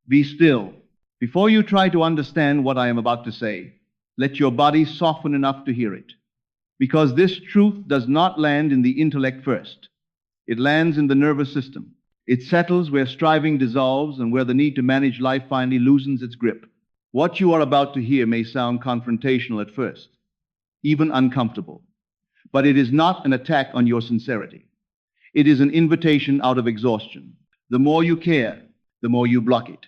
Be still. Before you try to understand what I am about to say, let your body soften enough to hear it. Because this truth does not land in the intellect first. It lands in the nervous system. It settles where striving dissolves and where the need to manage life finally loosens its grip. What you are about to hear may sound confrontational at first, even uncomfortable. But it is not an attack on your sincerity. It is an invitation out of exhaustion. The more you care, the more you block it.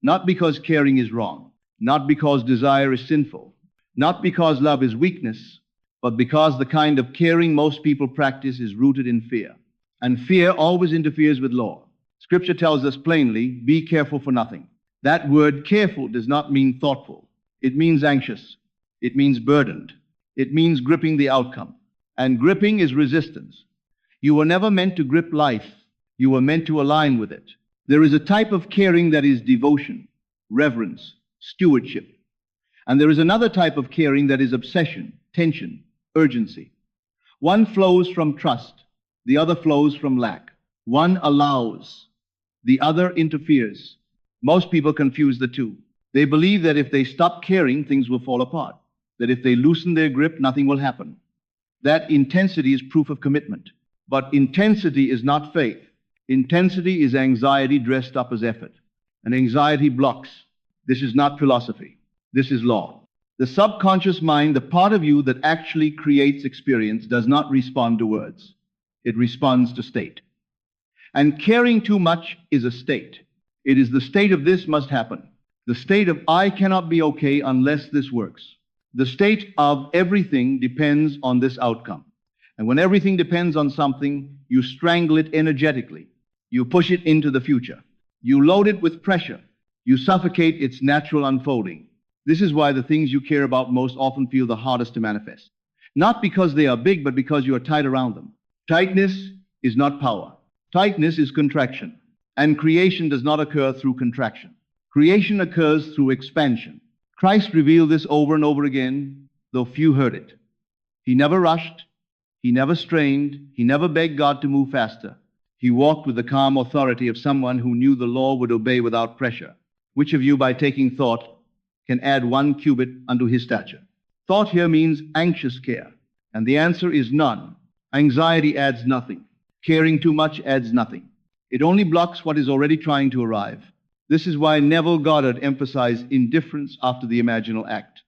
Not because caring is wrong, not because desire is sinful, not because love is weakness, but because the kind of caring most people practice is rooted in fear. And fear always interferes with law. Scripture tells us plainly, be careful for nothing. That word careful does not mean thoughtful. It means anxious. It means burdened. It means gripping the outcome. And gripping is resistance. You were never meant to grip life. You were meant to align with it. There is a type of caring that is devotion, reverence, stewardship. And there is another type of caring that is obsession, tension, urgency. One flows from trust. The other flows from lack. One allows. The other interferes. Most people confuse the two. They believe that if they stop caring, things will fall apart. That if they loosen their grip, nothing will happen. That intensity is proof of commitment. But intensity is not faith. Intensity is anxiety dressed up as effort. And anxiety blocks. This is not philosophy. This is law. The subconscious mind, the part of you that actually creates experience, does not respond to words. It responds to state. And caring too much is a state. It is the state of this must happen. The state of I cannot be okay unless this works. The state of everything depends on this outcome. And when everything depends on something, you strangle it energetically. You push it into the future. You load it with pressure. You suffocate its natural unfolding. This is why the things you care about most often feel the hardest to manifest. Not because they are big, but because you are tight around them. Tightness is not power. Tightness is contraction. And creation does not occur through contraction. Creation occurs through expansion. Christ revealed this over and over again, though few heard it. He never rushed. He never strained. He never begged God to move faster. He walked with the calm authority of someone who knew the law would obey without pressure. Which of you, by taking thought, can add 1 cubit unto his stature? Thought here means anxious care. And the answer is none. Anxiety adds nothing. Caring too much adds nothing. It only blocks what is already trying to arrive. This is why Neville Goddard emphasized indifference after the imaginal act.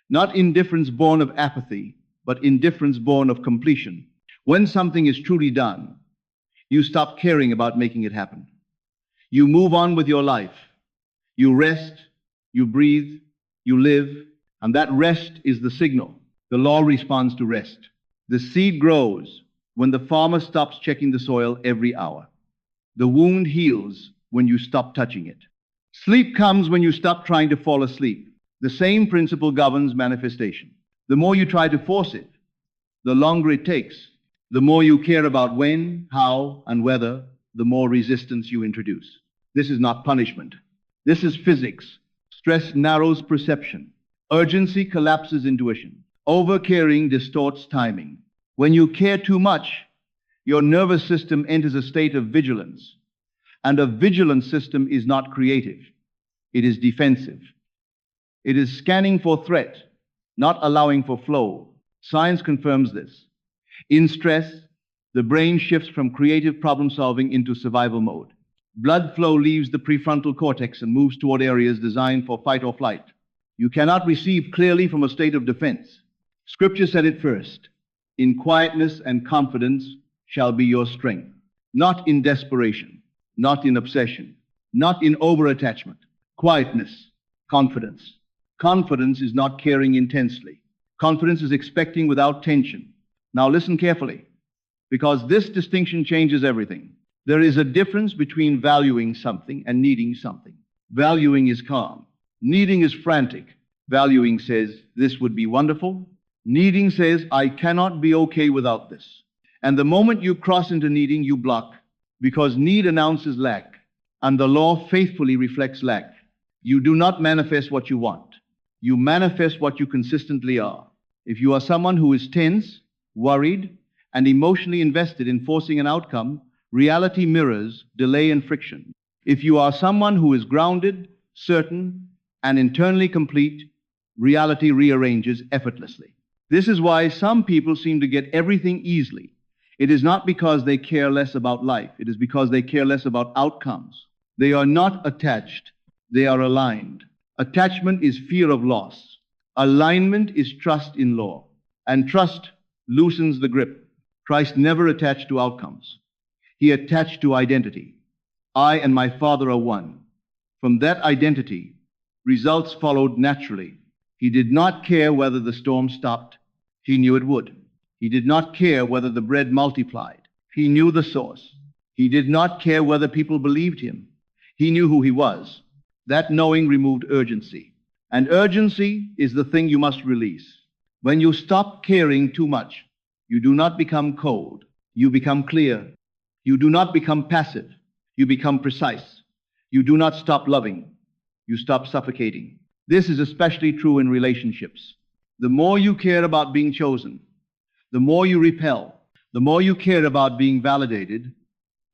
Not indifference born of apathy, but indifference born of completion. When something is truly done, you stop caring about making it happen. You move on with your life. You rest, you breathe, you live, and that rest is the signal. The law responds to rest. The seed grows when the farmer stops checking the soil every hour. The wound heals when you stop touching it. Sleep comes when you stop trying to fall asleep. The same principle governs manifestation. The more you try to force it, the longer it takes. The more you care about when, how, and whether, the more resistance you introduce. This is not punishment. This is physics. Stress narrows perception. Urgency collapses intuition. Overcaring distorts timing. When you care too much, your nervous system enters a state of vigilance. And a vigilant system is not creative. It is defensive. It is scanning for threat, not allowing for flow. Science confirms this. In stress, the brain shifts from creative problem solving into survival mode. Blood flow leaves the prefrontal cortex and moves toward areas designed for fight or flight. You cannot receive clearly from a state of defense. Scripture said it first. In quietness and confidence shall be your strength. Not in desperation, not in obsession, not in over-attachment. Quietness, confidence. Confidence is not caring intensely. Confidence is expecting without tension. Now listen carefully, because this distinction changes everything. There is a difference between valuing something and needing something. Valuing is calm. Needing is frantic. Valuing says, this would be wonderful. Needing says, I cannot be okay without this. And the moment you cross into needing, you block, because need announces lack, and the law faithfully reflects lack. You do not manifest what you want. You manifest what you consistently are. If you are someone who is tense, worried, and emotionally invested in forcing an outcome, reality mirrors delay and friction. If you are someone who is grounded, certain, and internally complete, reality rearranges effortlessly. This is why some people seem to get everything easily. It is not because they care less about life, it is because they care less about outcomes. They are not attached, they are aligned. Attachment is fear of loss. Alignment is trust in law. And trust loosens the grip. Christ never attached to outcomes. He attached to identity. I and my Father are one. From that identity, results followed naturally. He did not care whether the storm stopped. He knew it would. He did not care whether the bread multiplied. He knew the source. He did not care whether people believed him. He knew who he was. That knowing removed urgency. And urgency is the thing you must release. When you stop caring too much, you do not become cold. You become clear. You do not become passive. You become precise. You do not stop loving. You stop suffocating. This is especially true in relationships. The more you care about being chosen, the more you repel. The more you care about being validated,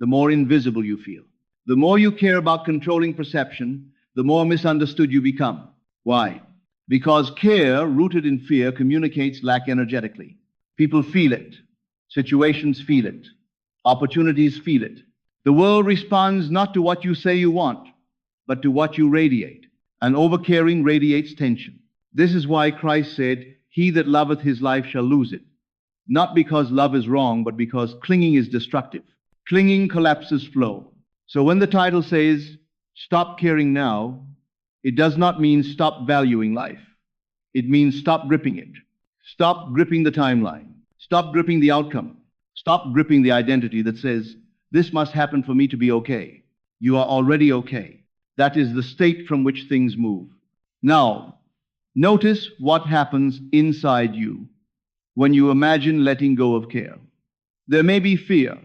the more invisible you feel. The more you care about controlling perception, the more misunderstood you become. Why? Because care rooted in fear communicates lack energetically. People feel it. Situations feel it. Opportunities feel it. The world responds not to what you say you want, but to what you radiate. And overcaring radiates tension. This is why Christ said, "He that loveth his life shall lose it." Not because love is wrong, but because clinging is destructive. Clinging collapses flow. So when the title says, "Stop caring now," it does not mean stop valuing life. It means stop gripping it. Stop gripping the timeline. Stop gripping the outcome. Stop gripping the identity that says, "This must happen for me to be okay." You are already okay. That is the state from which things move. Now, notice what happens inside you when you imagine letting go of care. There may be fear.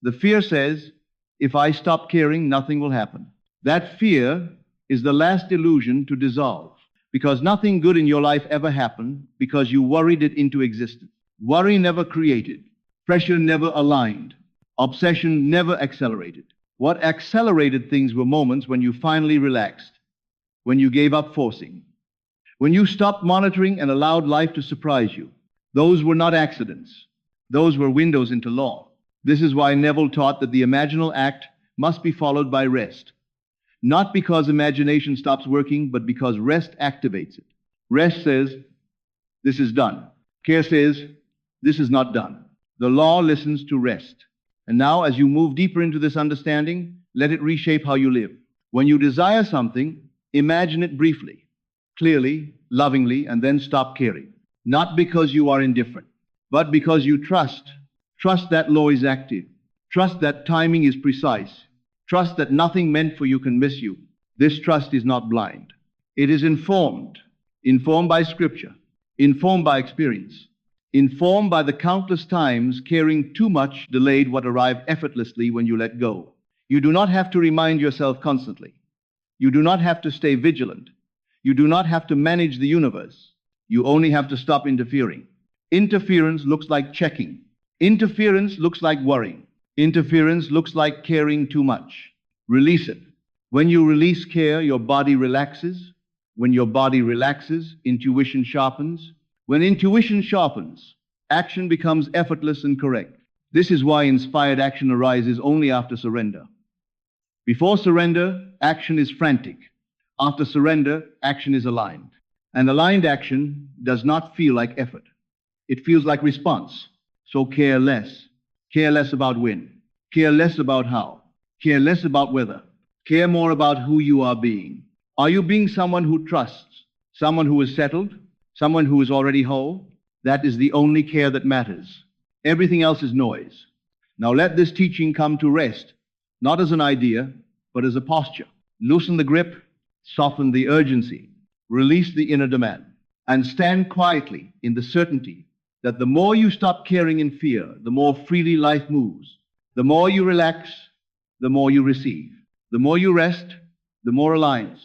The fear says, if I stop caring, nothing will happen. That fear is the last illusion to dissolve, because nothing good in your life ever happened because you worried it into existence. Worry never created. Pressure never aligned. Obsession never accelerated. What accelerated things were moments when you finally relaxed, when you gave up forcing, when you stopped monitoring and allowed life to surprise you. Those were not accidents. Those were windows into law. This is why Neville taught that the imaginal act must be followed by rest. Not because imagination stops working, but because rest activates it. Rest says, this is done. Care says, this is not done. The law listens to rest. And now, as you move deeper into this understanding, let it reshape how you live. When you desire something, imagine it briefly, clearly, lovingly, and then stop caring. Not because you are indifferent, but because you trust. Trust that law is active. Trust that timing is precise. Trust that nothing meant for you can miss you. This trust is not blind. It is informed by Scripture, informed by experience, informed by the countless times caring too much delayed what arrived effortlessly when you let go. You do not have to remind yourself constantly. You do not have to stay vigilant. You do not have to manage the universe. You only have to stop interfering. Interference looks like checking. Interference looks like worrying. Interference looks like caring too much. Release it. When you release care, your body relaxes. When your body relaxes, intuition sharpens. When intuition sharpens, action becomes effortless and correct. This is why inspired action arises only after surrender. Before surrender, action is frantic. After surrender, action is aligned. And aligned action does not feel like effort. It feels like response. So care less. Care less about when. Care less about how. Care less about whether. Care more about who you are being. Are you being someone who trusts? Someone who is settled? Someone who is already whole? That is the only care that matters. Everything else is noise. Now let this teaching come to rest, not as an idea, but as a posture. Loosen the grip, soften the urgency, release the inner demand, and stand quietly in the certainty that the more you stop caring in fear, the more freely life moves. The more you relax, the more you receive. The more you rest, the more aligns.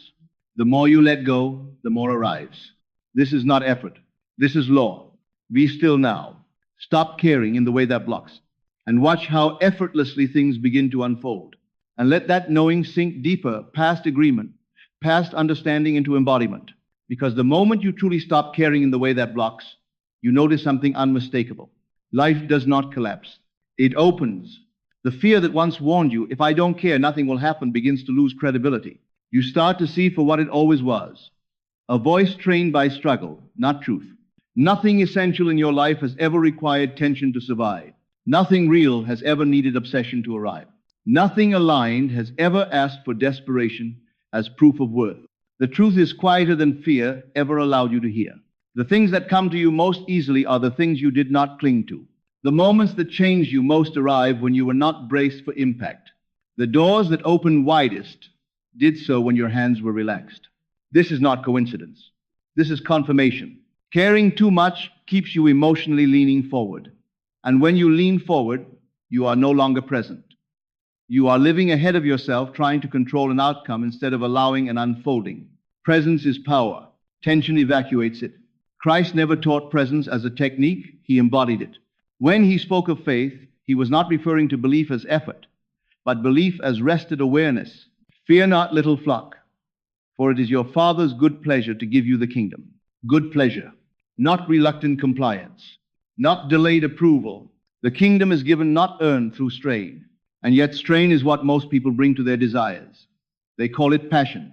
The more you let go, the more arrives. This is not effort. This is law. Be still now. Stop caring in the way that blocks, and watch how effortlessly things begin to unfold. And let that knowing sink deeper past agreement, past understanding into embodiment. Because the moment you truly stop caring in the way that blocks, you notice something unmistakable. Life does not collapse. It opens. The fear that once warned you, if I don't care, nothing will happen, begins to lose credibility. You start to see for what it always was. A voice trained by struggle, not truth. Nothing essential in your life has ever required tension to survive. Nothing real has ever needed obsession to arrive. Nothing aligned has ever asked for desperation as proof of worth. The truth is quieter than fear ever allowed you to hear. The things that come to you most easily are the things you did not cling to. The moments that changed you most arrive when you were not braced for impact. The doors that opened widest did so when your hands were relaxed. This is not coincidence. This is confirmation. Caring too much keeps you emotionally leaning forward. And when you lean forward, you are no longer present. You are living ahead of yourself, trying to control an outcome instead of allowing an unfolding. Presence is power. Tension evacuates it. Christ never taught presence as a technique, he embodied it. When he spoke of faith, he was not referring to belief as effort, but belief as rested awareness. Fear not, little flock, for it is your Father's good pleasure to give you the kingdom. Good pleasure, not reluctant compliance, not delayed approval. The kingdom is given, not earned through strain. And yet strain is what most people bring to their desires. They call it passion.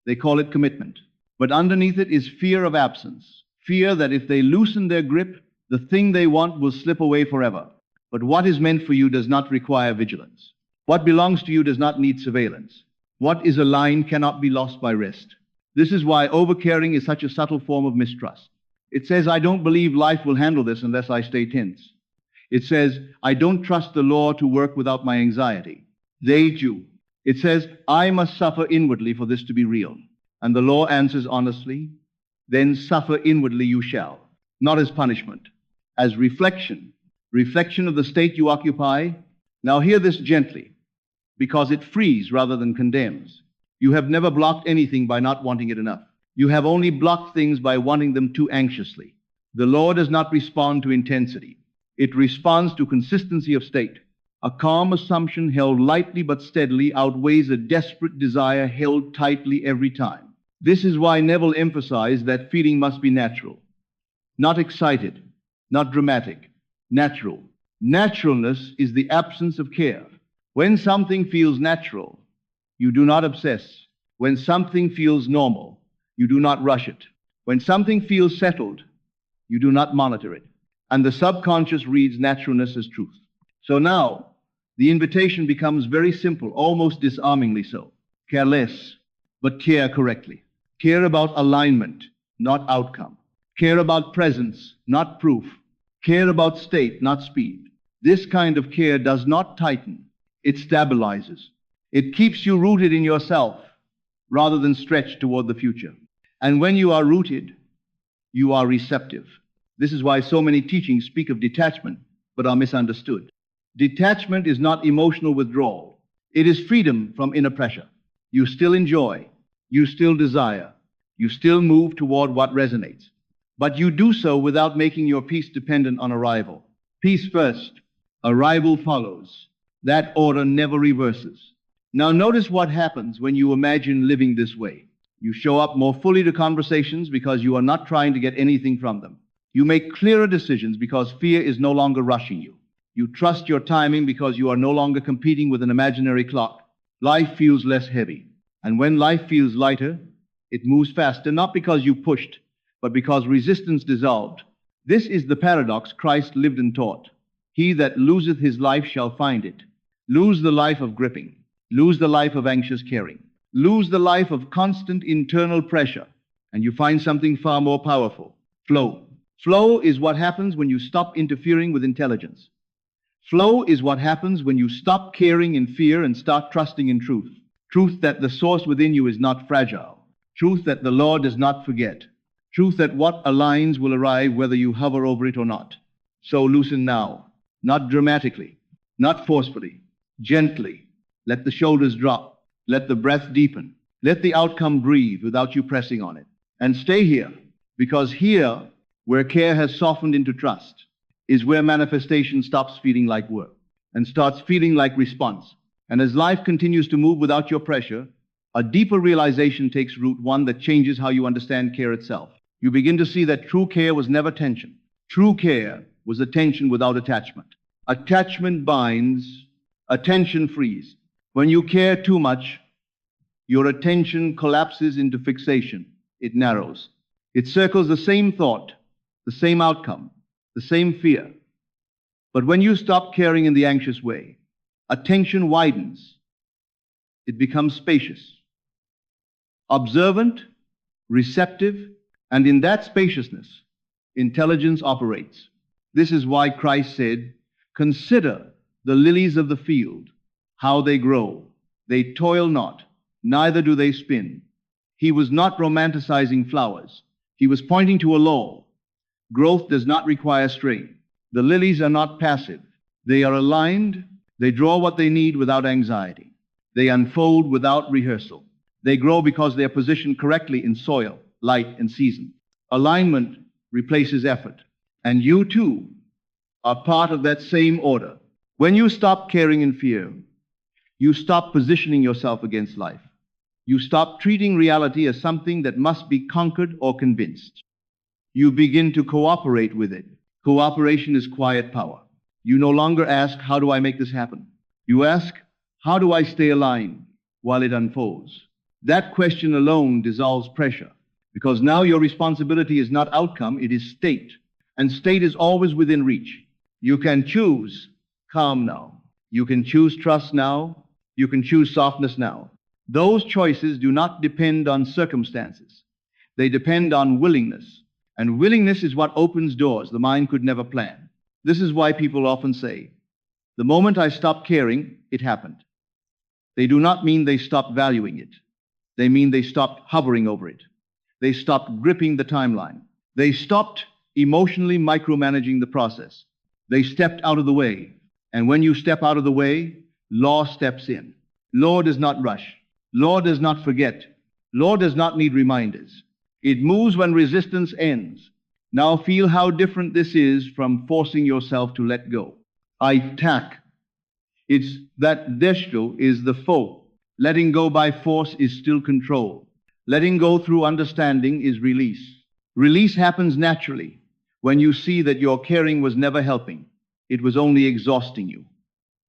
They call it commitment. But underneath it is fear of absence. Fear that if they loosen their grip, the thing they want will slip away forever. But what is meant for you does not require vigilance. What belongs to you does not need surveillance. What is aligned cannot be lost by rest. This is why overcaring is such a subtle form of mistrust. It says, I don't believe life will handle this unless I stay tense. It says, I don't trust the law to work without my anxiety. They do. It says, I must suffer inwardly for this to be real. And the law answers honestly, then suffer inwardly you shall. Not as punishment, as reflection of the state you occupy. Now hear this gently, because it frees rather than condemns. You have never blocked anything by not wanting it enough. You have only blocked things by wanting them too anxiously. The law does not respond to intensity. It responds to consistency of state. A calm assumption held lightly but steadily outweighs a desperate desire held tightly every time. This is why Neville emphasized that feeling must be natural. Not excited, not dramatic, natural. Naturalness is the absence of care. When something feels natural, you do not obsess. When something feels normal, you do not rush it. When something feels settled, you do not monitor it. And the subconscious reads naturalness as truth. So now, the invitation becomes very simple, almost disarmingly so. Care less, but care correctly. Care about alignment, not outcome. Care about presence, not proof. Care about state, not speed. This kind of care does not tighten. It stabilizes. It keeps you rooted in yourself rather than stretched toward the future. And when you are rooted, you are receptive. This is why so many teachings speak of detachment, but are misunderstood. Detachment is not emotional withdrawal. It is freedom from inner pressure. You still enjoy, you still desire, you still move toward what resonates. But you do so without making your peace dependent on arrival. Peace first, arrival follows. That order never reverses. Now notice what happens when you imagine living this way. You show up more fully to conversations because you are not trying to get anything from them. You make clearer decisions because fear is no longer rushing you. You trust your timing because you are no longer competing with an imaginary clock. Life feels less heavy. And when life feels lighter, it moves faster, not because you pushed, but because resistance dissolved. This is the paradox Christ lived and taught. He that loseth his life shall find it. Lose the life of gripping. Lose the life of anxious caring. Lose the life of constant internal pressure, and you find something far more powerful. Flow. Flow is what happens when you stop interfering with intelligence. Flow is what happens when you stop caring in fear and start trusting in truth. Truth that the source within you is not fragile. Truth that the Lord does not forget. Truth that what aligns will arrive whether you hover over it or not. So loosen now, not dramatically, not forcefully, gently. Let the shoulders drop. Let the breath deepen. Let the outcome breathe without you pressing on it. And stay here, because here, where care has softened into trust, is where manifestation stops feeling like work and starts feeling like response. And as life continues to move without your pressure, a deeper realization takes root, one that changes how you understand care itself. You begin to see that true care was never tension. True care was attention without attachment. Attachment binds, attention frees. When you care too much, your attention collapses into fixation. It narrows. It circles the same thought, the same outcome, the same fear. But when you stop caring in the anxious way, attention widens. It becomes spacious, observant, receptive, and in that spaciousness, intelligence operates. This is why Christ said, "Consider the lilies of the field, how they grow. They toil not, neither do they spin." He was not romanticizing flowers. He was pointing to a law. Growth does not require strain. The lilies are not passive. They are aligned. They draw what they need without anxiety. They unfold without rehearsal. They grow because they are positioned correctly in soil, light, and season. Alignment replaces effort. And you too are part of that same order. When you stop caring in fear, you stop positioning yourself against life. You stop treating reality as something that must be conquered or convinced. You begin to cooperate with it. Cooperation is quiet power. You no longer ask, "How do I make this happen?" You ask, "How do I stay aligned while it unfolds?" That question alone dissolves pressure, because now your responsibility is not outcome, it is state. And state is always within reach. You can choose calm now. You can choose trust now. You can choose softness now. Those choices do not depend on circumstances. They depend on willingness. And willingness is what opens doors the mind could never plan. This is why people often say, "The moment I stopped caring, it happened." They do not mean they stopped valuing it. They mean they stopped hovering over it. They stopped gripping the timeline. They stopped emotionally micromanaging the process. They stepped out of the way. And when you step out of the way, law steps in. Law does not rush. Law does not forget. Law does not need reminders. It moves when resistance ends. Now feel how different this is from forcing yourself to let go. Attack. It's that deshto is the foe. Letting go by force is still control. Letting go through understanding is release. Release happens naturally when you see that your caring was never helping. It was only exhausting you.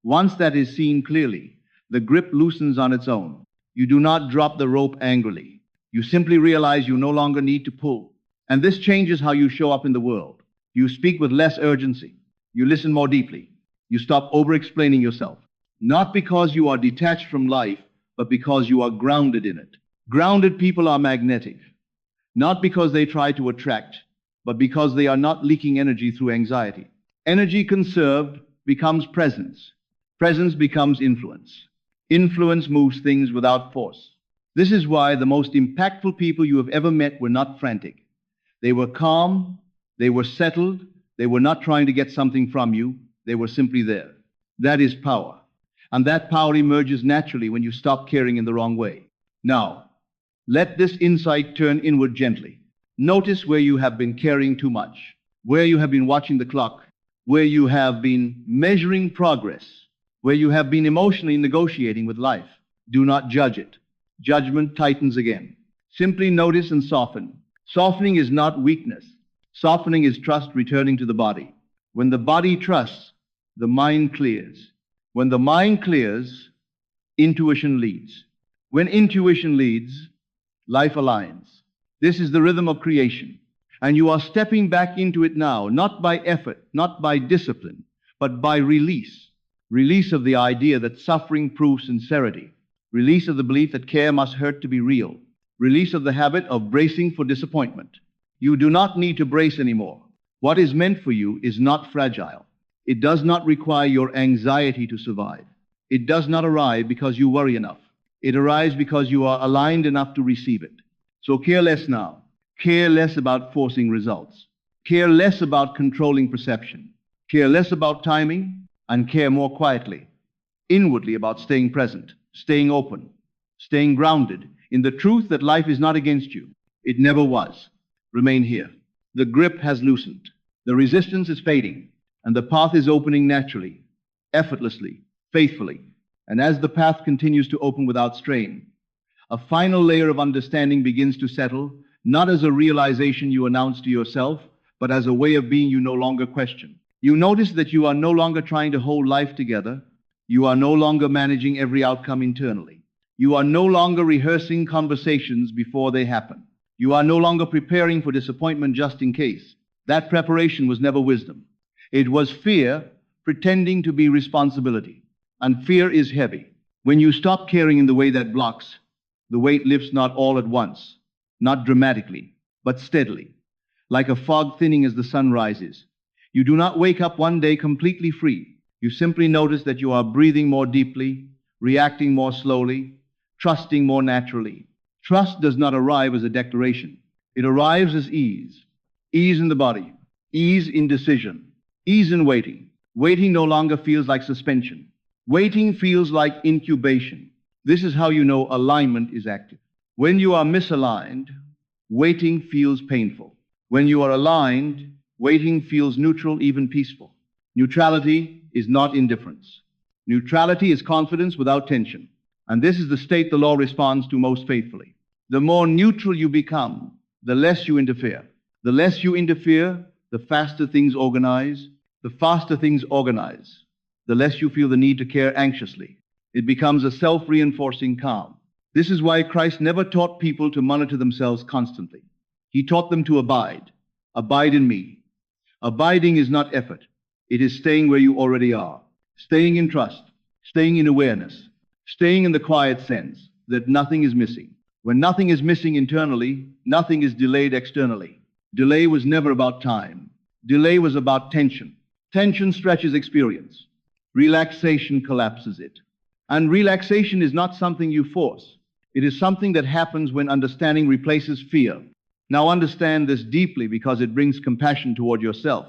Once that is seen clearly, the grip loosens on its own. You do not drop the rope angrily. You simply realize you no longer need to pull. And this changes how you show up in the world. You speak with less urgency. You listen more deeply. You stop over-explaining yourself. Not because you are detached from life, but because you are grounded in it. Grounded people are magnetic. Not because they try to attract, but because they are not leaking energy through anxiety. Energy conserved becomes presence. Presence becomes influence. Influence moves things without force. This is why the most impactful people you have ever met were not frantic. They were calm, they were settled, they were not trying to get something from you, they were simply there. That is power. And that power emerges naturally when you stop caring in the wrong way. Now, let this insight turn inward gently. Notice where you have been caring too much, where you have been watching the clock, where you have been measuring progress, where you have been emotionally negotiating with life. Do not judge it. Judgment tightens again. Simply notice and soften. Softening is not weakness. Softening is trust returning to the body. When the body trusts, the mind clears. When the mind clears, intuition leads. When intuition leads, life aligns. This is the rhythm of creation. And you are stepping back into it now, not by effort, not by discipline, but by release. Release of the idea that suffering proves sincerity. Release of the belief that care must hurt to be real. Release of the habit of bracing for disappointment. You do not need to brace anymore. What is meant for you is not fragile. It does not require your anxiety to survive. It does not arrive because you worry enough. It arrives because you are aligned enough to receive it. So care less now. Care less about forcing results. Care less about controlling perception. Care less about timing, and care more quietly, inwardly, about staying present, staying open, staying grounded in the truth that life is not against you. It never was. Remain here. The grip has loosened. The resistance is fading, and the path is opening naturally, effortlessly, faithfully. And as the path continues to open without strain, a final layer of understanding begins to settle, not as a realization you announce to yourself, but as a way of being you no longer question. You notice that you are no longer trying to hold life together. You are no longer managing every outcome internally. You are no longer rehearsing conversations before they happen. You are no longer preparing for disappointment just in case. That preparation was never wisdom. It was fear pretending to be responsibility. And fear is heavy. When you stop caring in the way that blocks, the weight lifts not all at once, not dramatically, but steadily, like a fog thinning as the sun rises. You do not wake up one day completely free. You simply notice that you are breathing more deeply, reacting more slowly, trusting more naturally. Trust does not arrive as a declaration. It arrives as ease. Ease in the body, ease in decision, ease in waiting. Waiting no longer feels like suspension. Waiting feels like incubation. This is how you know alignment is active. When you are misaligned, waiting feels painful. When you are aligned, waiting feels neutral, even peaceful. Neutrality is not indifference. Neutrality is confidence without tension. And this is the state the law responds to most faithfully. The more neutral you become, the less you interfere. The less you interfere, the faster things organize. The faster things organize, the less you feel the need to care anxiously. It becomes a self-reinforcing calm. This is why Christ never taught people to monitor themselves constantly. He taught them to abide. Abide in me. Abiding is not effort. It is staying where you already are. Staying in trust. Staying in awareness. Staying in the quiet sense that nothing is missing. When nothing is missing internally, nothing is delayed externally. Delay was never about time. Delay was about tension. Tension stretches experience. Relaxation collapses it. And relaxation is not something you force. It is something that happens when understanding replaces fear. Now understand this deeply because it brings compassion toward yourself.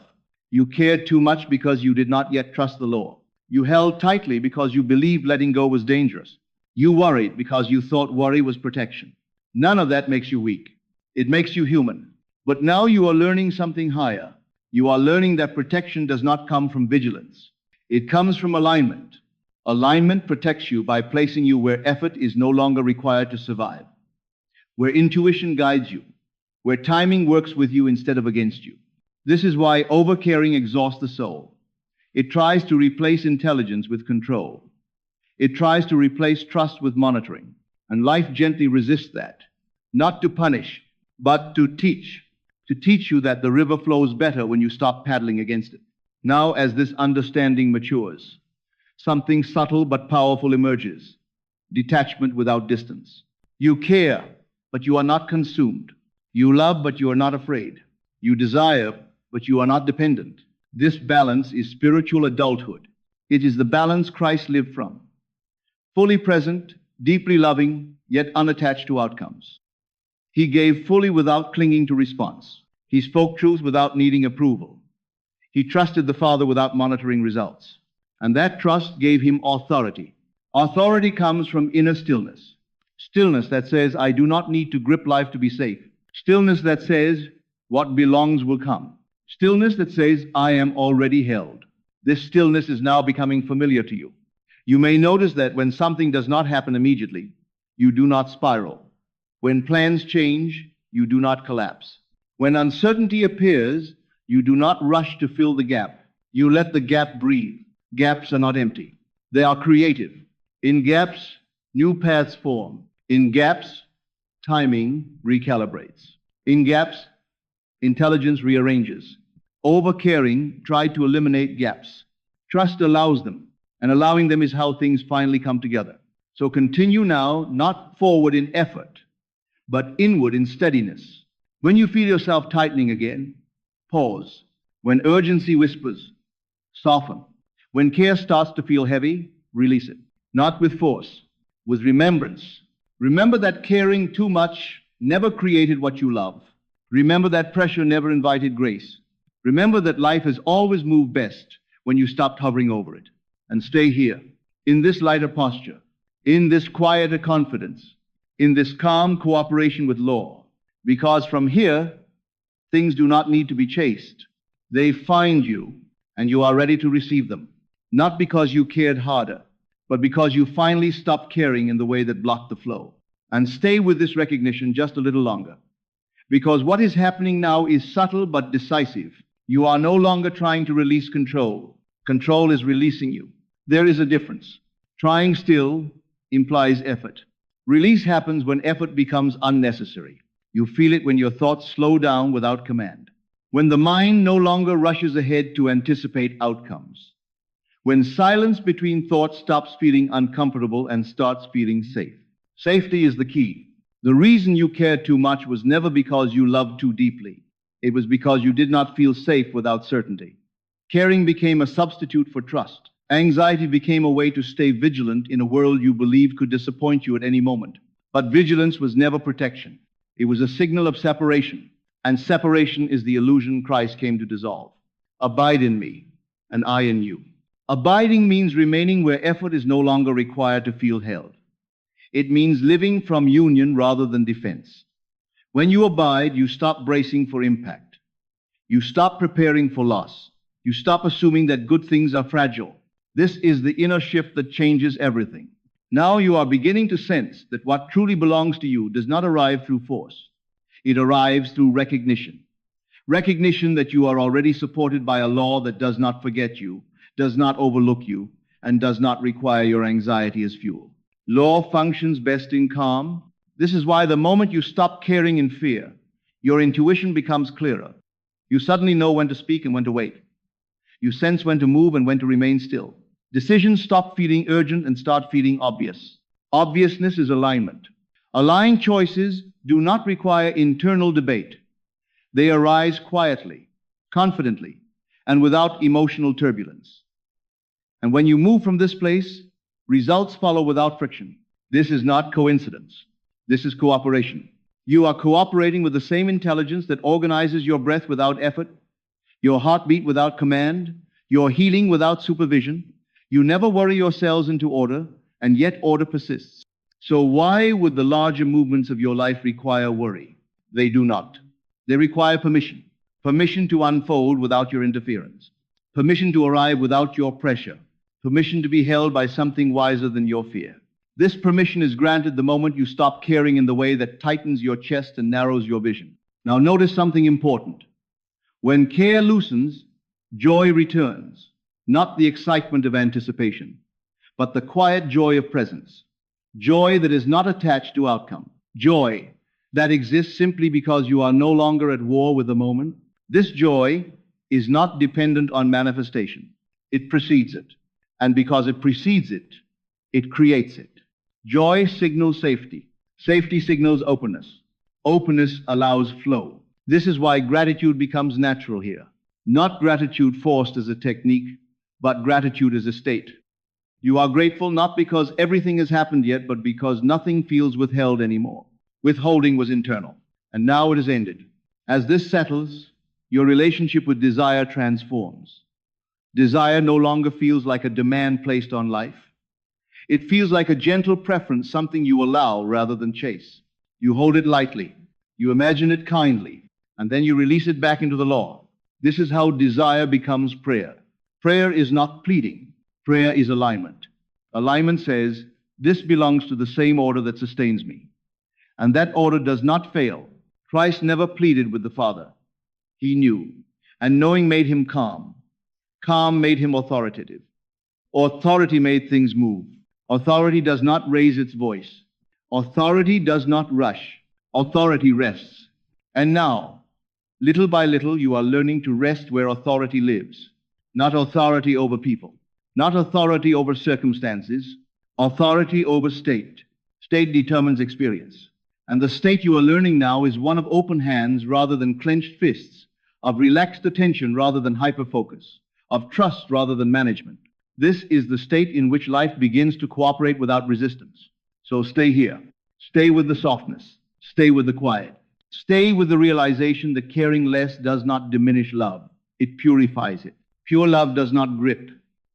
You cared too much because you did not yet trust the law. You held tightly because you believed letting go was dangerous. You worried because you thought worry was protection. None of that makes you weak. It makes you human. But now you are learning something higher. You are learning that protection does not come from vigilance. It comes from alignment. Alignment protects you by placing you where effort is no longer required to survive, where intuition guides you, where timing works with you instead of against you. This is why overcaring exhausts the soul. It tries to replace intelligence with control. It tries to replace trust with monitoring. And life gently resists that, not to punish, but to teach you that the river flows better when you stop paddling against it. Now, as this understanding matures, something subtle but powerful emerges. Detachment without distance. You care, but you are not consumed. You love, but you are not afraid. You desire, but you are not dependent. This balance is spiritual adulthood. It is the balance Christ lived from. Fully present, deeply loving, yet unattached to outcomes. He gave fully without clinging to response. He spoke truth without needing approval. He trusted the Father without monitoring results. And that trust gave him authority. Authority comes from inner stillness. Stillness that says, I do not need to grip life to be safe. Stillness that says, what belongs will come. Stillness that says, I am already held. This stillness is now becoming familiar to you. You may notice that when something does not happen immediately, you do not spiral. When plans change, you do not collapse. When uncertainty appears, you do not rush to fill the gap. You let the gap breathe. Gaps are not empty. They are creative. In gaps, new paths form. In gaps, timing recalibrates. In gaps, intelligence rearranges. Overcaring tried to eliminate gaps. Trust allows them, and allowing them is how things finally come together. So continue now, not forward in effort, but inward in steadiness. When you feel yourself tightening again, pause. When urgency whispers, soften. When care starts to feel heavy, release it. Not with force, with remembrance. Remember that caring too much never created what you love. Remember that pressure never invited grace. Remember that life has always moved best when you stopped hovering over it. And stay here, in this lighter posture, in this quieter confidence, in this calm cooperation with law. Because from here, things do not need to be chased. They find you, and you are ready to receive them. Not because you cared harder, but because you finally stopped caring in the way that blocked the flow. And stay with this recognition just a little longer. Because what is happening now is subtle but decisive. You are no longer trying to release control. Control is releasing you. There is a difference. Trying still implies effort. Release happens when effort becomes unnecessary. You feel it when your thoughts slow down without command. When the mind no longer rushes ahead to anticipate outcomes. When silence between thoughts stops feeling uncomfortable and starts feeling safe. Safety is the key. The reason you cared too much was never because you loved too deeply. It was because you did not feel safe without certainty. Caring became a substitute for trust. Anxiety became a way to stay vigilant in a world you believed could disappoint you at any moment. But vigilance was never protection. It was a signal of separation. And separation is the illusion Christ came to dissolve. Abide in me, and I in you. Abiding means remaining where effort is no longer required to feel held. It means living from union rather than defense. When you abide, you stop bracing for impact. You stop preparing for loss. You stop assuming that good things are fragile. This is the inner shift that changes everything. Now you are beginning to sense that what truly belongs to you does not arrive through force. It arrives through recognition. Recognition that you are already supported by a law that does not forget you, does not overlook you, and does not require your anxiety as fuel. Law functions best in calm. This is why the moment you stop caring in fear, your intuition becomes clearer. You suddenly know when to speak and when to wait. You sense when to move and when to remain still. Decisions stop feeling urgent and start feeling obvious. Obviousness is alignment. Aligned choices do not require internal debate. They arise quietly, confidently, and without emotional turbulence. And when you move from this place, results follow without friction. This is not coincidence. This is cooperation. You are cooperating with the same intelligence that organizes your breath without effort, your heartbeat without command, your healing without supervision. You never worry yourselves into order, and yet order persists. So why would the larger movements of your life require worry? They do not. They require permission. Permission to unfold without your interference. Permission to arrive without your pressure. Permission to be held by something wiser than your fear. This permission is granted the moment you stop caring in the way that tightens your chest and narrows your vision. Now notice something important. When care loosens, joy returns. Not the excitement of anticipation, but the quiet joy of presence. Joy that is not attached to outcome. Joy that exists simply because you are no longer at war with the moment. This joy is not dependent on manifestation. It precedes it. And because it precedes it, it creates it. Joy signals safety. Safety signals openness. Openness allows flow. This is why gratitude becomes natural here. Not gratitude forced as a technique, but gratitude as a state. You are grateful not because everything has happened yet, but because nothing feels withheld anymore. Withholding was internal, and now it has ended. As this settles, your relationship with desire transforms. Desire no longer feels like a demand placed on life. It feels like a gentle preference, something you allow rather than chase. You hold it lightly, you imagine it kindly, and then you release it back into the law. This is how desire becomes prayer. Prayer is not pleading. Prayer is alignment. Alignment says, this belongs to the same order that sustains me. And that order does not fail. Christ never pleaded with the Father. He knew. And knowing made him calm. Calm made him authoritative. Authority made things move. Authority does not raise its voice. Authority does not rush. Authority rests. And now, little by little, you are learning to rest where authority lives. Not authority over people, not authority over circumstances, authority over state. State determines experience. And the state you are learning now is one of open hands rather than clenched fists, of relaxed attention rather than hyperfocus, of trust rather than management. This is the state in which life begins to cooperate without resistance. So stay here. Stay with the softness. Stay with the quiet. Stay with the realization that caring less does not diminish love. It purifies it. Pure love does not grip.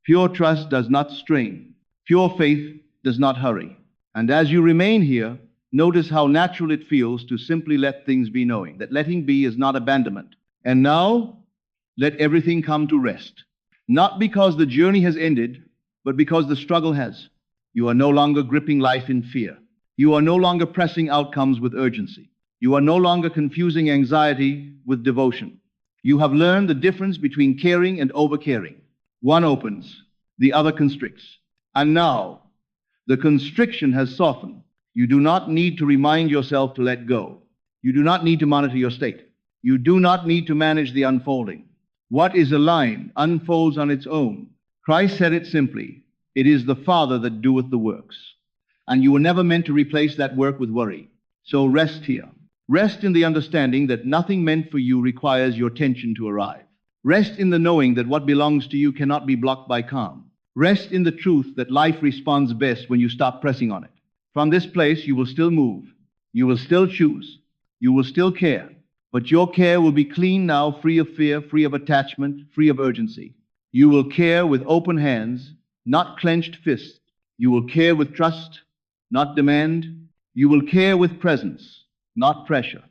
Pure trust does not strain. Pure faith does not hurry. And as you remain here, notice how natural it feels to simply let things be, knowing that letting be is not abandonment. And now, let everything come to rest. Not because the journey has ended, but because the struggle has. You are no longer gripping life in fear. You are no longer pressing outcomes with urgency. You are no longer confusing anxiety with devotion. You have learned the difference between caring and overcaring. One opens, the other constricts. And now, the constriction has softened. You do not need to remind yourself to let go. You do not need to monitor your state. You do not need to manage the unfolding. What is aligned unfolds on its own. Christ said it simply, "It is the Father that doeth the works." And you were never meant to replace that work with worry. So rest here. Rest in the understanding that nothing meant for you requires your attention to arrive. Rest in the knowing that what belongs to you cannot be blocked by calm. Rest in the truth that life responds best when you stop pressing on it. From this place, you will still move. You will still choose. You will still care. But your care will be clean now, free of fear, free of attachment, free of urgency. You will care with open hands, not clenched fists. You will care with trust, not demand. You will care with presence, not pressure.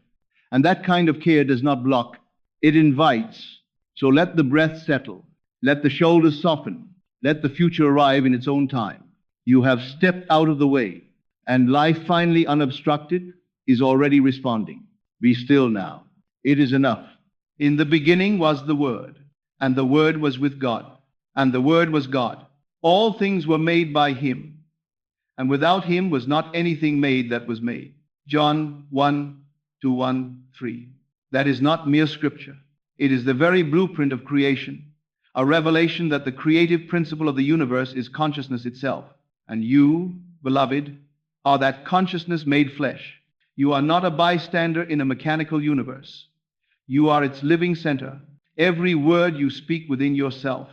And that kind of care does not block, it invites. So let the breath settle. Let the shoulders soften. Let the future arrive in its own time. You have stepped out of the way, and life, finally unobstructed, is already responding. Be still now. It is enough. In the beginning was the Word, and the Word was with God, and the Word was God. All things were made by Him, and without Him was not anything made that was made. John 1:1-3. That is not mere scripture. It is the very blueprint of creation, a revelation that the creative principle of the universe is consciousness itself. And you, beloved, are that consciousness made flesh. You are not a bystander in a mechanical universe. You are its living center. Every word you speak within yourself,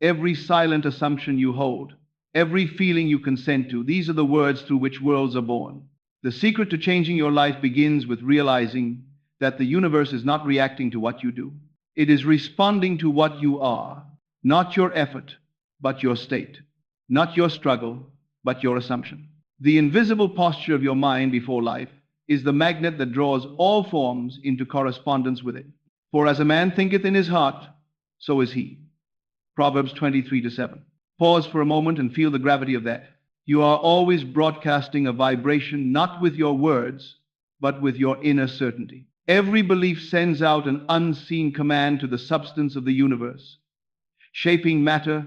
every silent assumption you hold, every feeling you consent to, these are the words through which worlds are born. The secret to changing your life begins with realizing that the universe is not reacting to what you do. It is responding to what you are, not your effort, but your state, not your struggle, but your assumption. The invisible posture of your mind before life is the magnet that draws all forms into correspondence with it. For as a man thinketh in his heart, so is he. Proverbs 23:7. Pause for a moment and feel the gravity of that. You are always broadcasting a vibration, not with your words, but with your inner certainty. Every belief sends out an unseen command to the substance of the universe, shaping matter,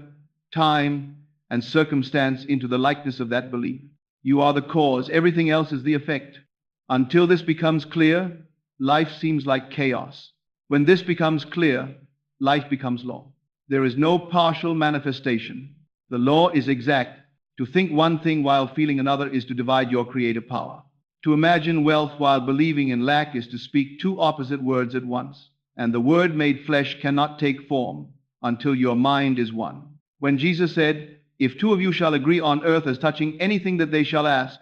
time, and circumstance into the likeness of that belief. You are the cause, everything else is the effect. Until this becomes clear, life seems like chaos. When this becomes clear, life becomes law. There is no partial manifestation. The law is exact. To think one thing while feeling another is to divide your creative power. To imagine wealth while believing in lack is to speak two opposite words at once. And the Word made flesh cannot take form until your mind is one. When Jesus said, "If two of you shall agree on earth as touching anything that they shall ask,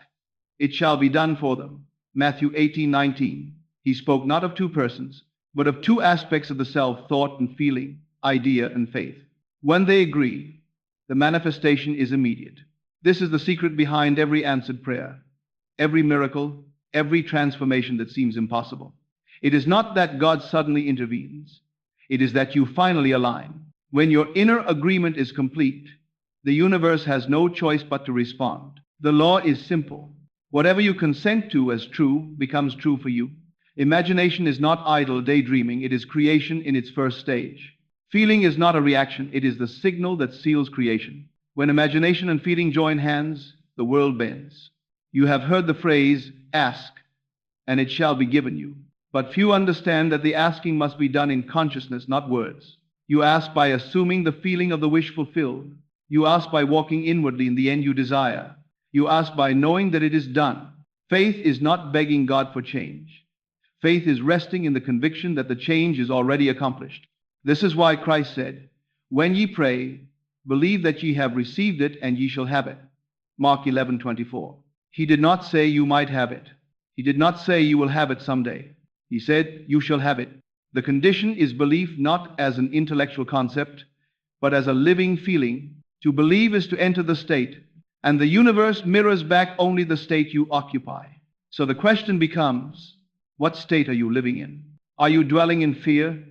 it shall be done for them." Matthew 18:19. He spoke not of two persons, but of two aspects of the self, thought and feeling, idea and faith. When they agree, the manifestation is immediate. This is the secret behind every answered prayer, every miracle, every transformation that seems impossible. It is not that God suddenly intervenes. It is that you finally align. When your inner agreement is complete, the universe has no choice but to respond. The law is simple. Whatever you consent to as true becomes true for you. Imagination is not idle daydreaming, it is creation in its first stage. Feeling is not a reaction, it is the signal that seals creation. When imagination and feeling join hands, the world bends. You have heard the phrase, "Ask, and it shall be given you." But few understand that the asking must be done in consciousness, not words. You ask by assuming the feeling of the wish fulfilled. You ask by walking inwardly in the end you desire. You ask by knowing that it is done. Faith is not begging God for change. Faith is resting in the conviction that the change is already accomplished. This is why Christ said, "When ye pray, believe that ye have received it, and ye shall have it." Mark 11:24. He did not say you might have it. He did not say you will have it someday. He said you shall have it. The condition is belief, not as an intellectual concept, but as a living feeling. To believe is to enter the state, and the universe mirrors back only the state you occupy. So the question becomes, what state are you living in? Are you dwelling in fear,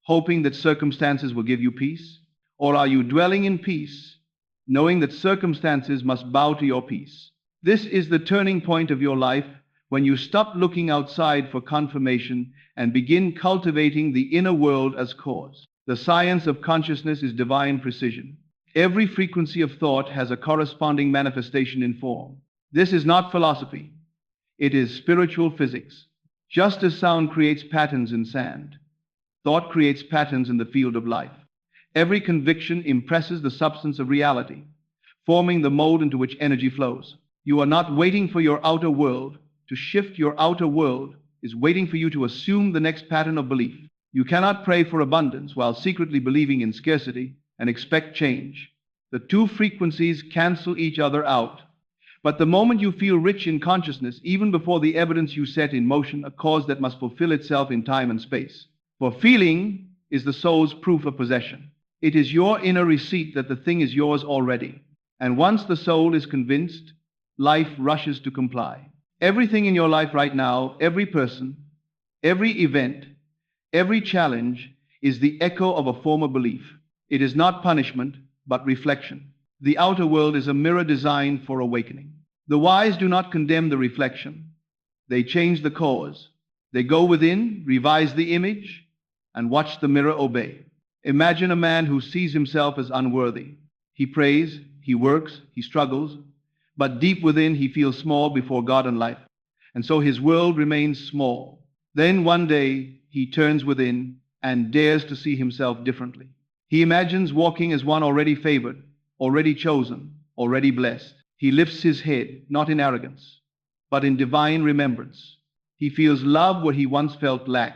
hoping that circumstances will give you peace? Or are you dwelling in peace, knowing that circumstances must bow to your peace. This is the turning point of your life when you stop looking outside for confirmation and begin cultivating the inner world as cause. The science of consciousness is divine precision. Every frequency of thought has a corresponding manifestation in form. This is not philosophy. It is spiritual physics. Just as sound creates patterns in sand, thought creates patterns in the field of life. Every conviction impresses the substance of reality, forming the mold into which energy flows. You are not waiting for your outer world to shift. Your outer world is waiting for you to assume the next pattern of belief. You cannot pray for abundance while secretly believing in scarcity and expect change. The two frequencies cancel each other out. But the moment you feel rich in consciousness, even before the evidence, you set in motion a cause that must fulfill itself in time and space. For feeling is the soul's proof of possession. It is your inner receipt that the thing is yours already. And once the soul is convinced, life rushes to comply. Everything in your life right now, every person, every event, every challenge is the echo of a former belief. It is not punishment, but reflection. The outer world is a mirror designed for awakening. The wise do not condemn the reflection. They change the cause. They go within, revise the image, and watch the mirror obey. Imagine a man who sees himself as unworthy. He prays, he works, he struggles, but deep within he feels small before God and life. And so his world remains small. Then one day he turns within and dares to see himself differently. He imagines walking as one already favored, already chosen, already blessed. He lifts his head, not in arrogance, but in divine remembrance. He feels love where he once felt lack.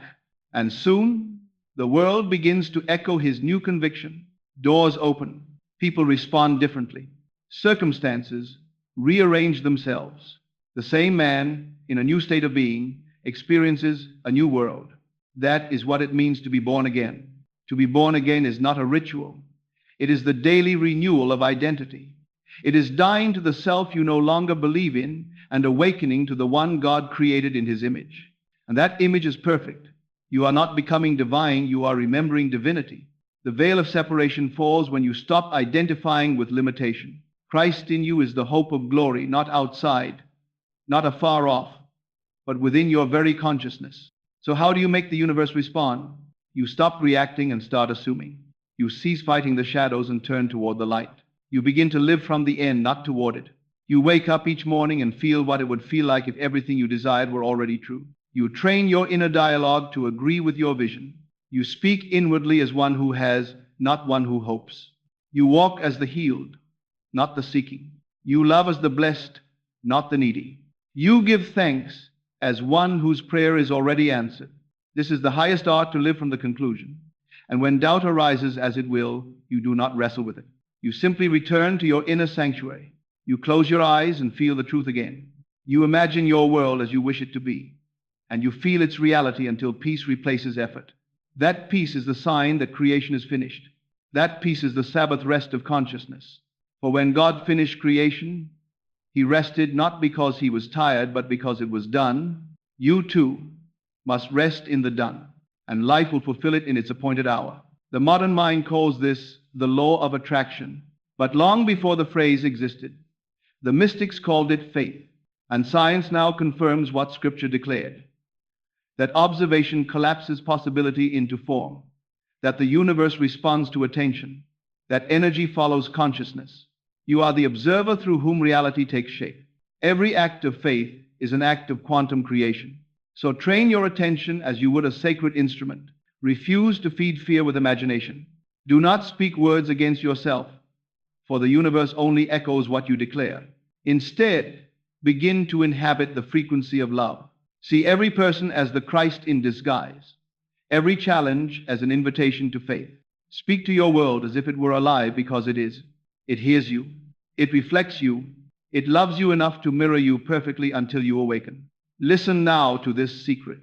And soon the world begins to echo his new conviction. Doors open. People respond differently. Circumstances rearrange themselves. The same man, in a new state of being, experiences a new world. That is what it means to be born again. To be born again is not a ritual. It is the daily renewal of identity. It is dying to the self you no longer believe in and awakening to the one God created in his image. And that image is perfect. You are not becoming divine, you are remembering divinity. The veil of separation falls when you stop identifying with limitation. Christ in you is the hope of glory, not outside, not afar off, but within your very consciousness. So how do you make the universe respond? You stop reacting and start assuming. You cease fighting the shadows and turn toward the light. You begin to live from the end, not toward it. You wake up each morning and feel what it would feel like if everything you desired were already true. You train your inner dialogue to agree with your vision. You speak inwardly as one who has, not one who hopes. You walk as the healed, not the seeking. You love as the blessed, not the needy. You give thanks as one whose prayer is already answered. This is the highest art, to live from the conclusion. And when doubt arises, as it will, you do not wrestle with it. You simply return to your inner sanctuary. You close your eyes and feel the truth again. You imagine your world as you wish it to be, and you feel its reality until peace replaces effort. That peace is the sign that creation is finished. That peace is the Sabbath rest of consciousness. For when God finished creation, he rested not because he was tired, but because it was done. You too must rest in the done, and life will fulfill it in its appointed hour. The modern mind calls this the law of attraction, but long before the phrase existed, the mystics called it faith, and science now confirms what Scripture declared, that observation collapses possibility into form, that the universe responds to attention, that energy follows consciousness. You are the observer through whom reality takes shape. Every act of faith is an act of quantum creation. So train your attention as you would a sacred instrument. Refuse to feed fear with imagination. Do not speak words against yourself, for the universe only echoes what you declare. Instead, begin to inhabit the frequency of love. See every person as the Christ in disguise, every challenge as an invitation to faith. Speak to your world as if it were alive, because it is. It hears you. It reflects you. It loves you enough to mirror you perfectly until you awaken. Listen now to this secret,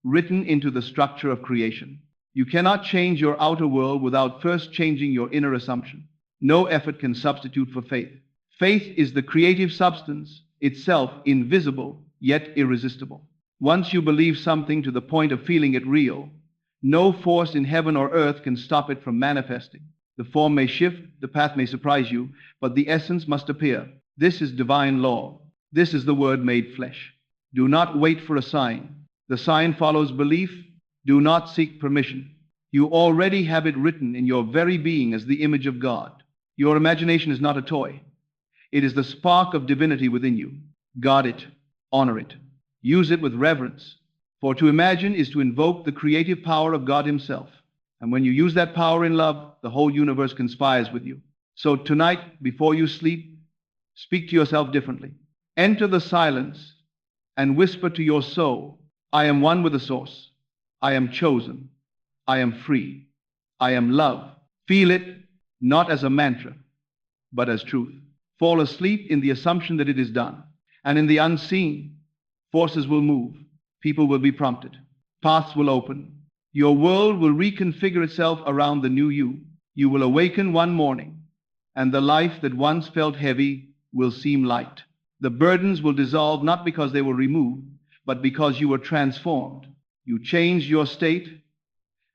written into the structure of creation. You cannot change your outer world without first changing your inner assumption. No effort can substitute for faith. Faith is the creative substance, itself invisible, yet irresistible. Once you believe something to the point of feeling it real, no force in heaven or earth can stop it from manifesting. The form may shift, the path may surprise you, but the essence must appear. This is divine law. This is the Word made flesh. Do not wait for a sign. The sign follows belief. Do not seek permission. You already have it written in your very being as the image of God. Your imagination is not a toy. It is the spark of divinity within you. Guard it. Honor it. Use it with reverence. For to imagine is to invoke the creative power of God Himself. And when you use that power in love, the whole universe conspires with you. So tonight, before you sleep, speak to yourself differently. Enter the silence and whisper to your soul, I am one with the source. I am chosen. I am free. I am love. Feel it not as a mantra, but as truth. Fall asleep in the assumption that it is done. And in the unseen, forces will move. People will be prompted. Paths will open. Your world will reconfigure itself around the new you. You will awaken one morning, and the life that once felt heavy will seem light. The burdens will dissolve not because they were removed, but because you were transformed. You changed your state,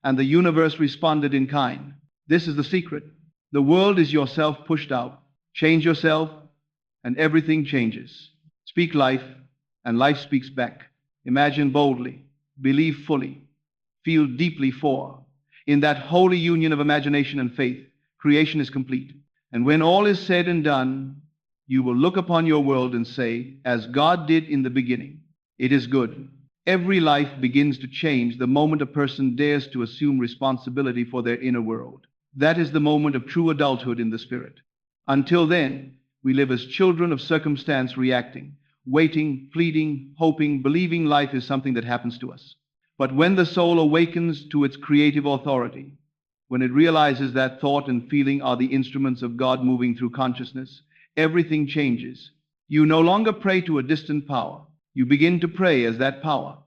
and the universe responded in kind. This is the secret. The world is yourself pushed out. Change yourself, and everything changes. Speak life, and life speaks back. Imagine boldly. Believe fully. Feel deeply for. In that holy union of imagination and faith, creation is complete. And when all is said and done, you will look upon your world and say, as God did in the beginning, it is good. Every life begins to change the moment a person dares to assume responsibility for their inner world. That is the moment of true adulthood in the spirit. Until then, we live as children of circumstance, reacting, waiting, pleading, hoping, believing life is something that happens to us. But when the soul awakens to its creative authority, when it realizes that thought and feeling are the instruments of God moving through consciousness, everything changes. You no longer pray to a distant power. You begin to pray as that power.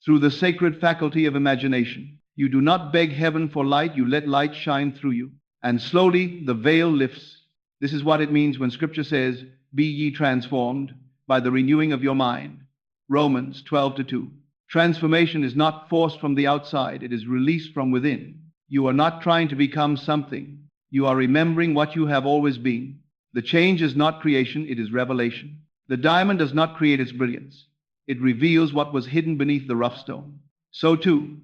Through the sacred faculty of imagination, you do not beg heaven for light, you let light shine through you. And slowly the veil lifts. This is what it means when Scripture says, be ye transformed by the renewing of your mind. Romans 12:2. Transformation is not forced from the outside, it is released from within. You are not trying to become something. You are remembering what you have always been. The change is not creation, it is revelation. The diamond does not create its brilliance. It reveals what was hidden beneath the rough stone. So too,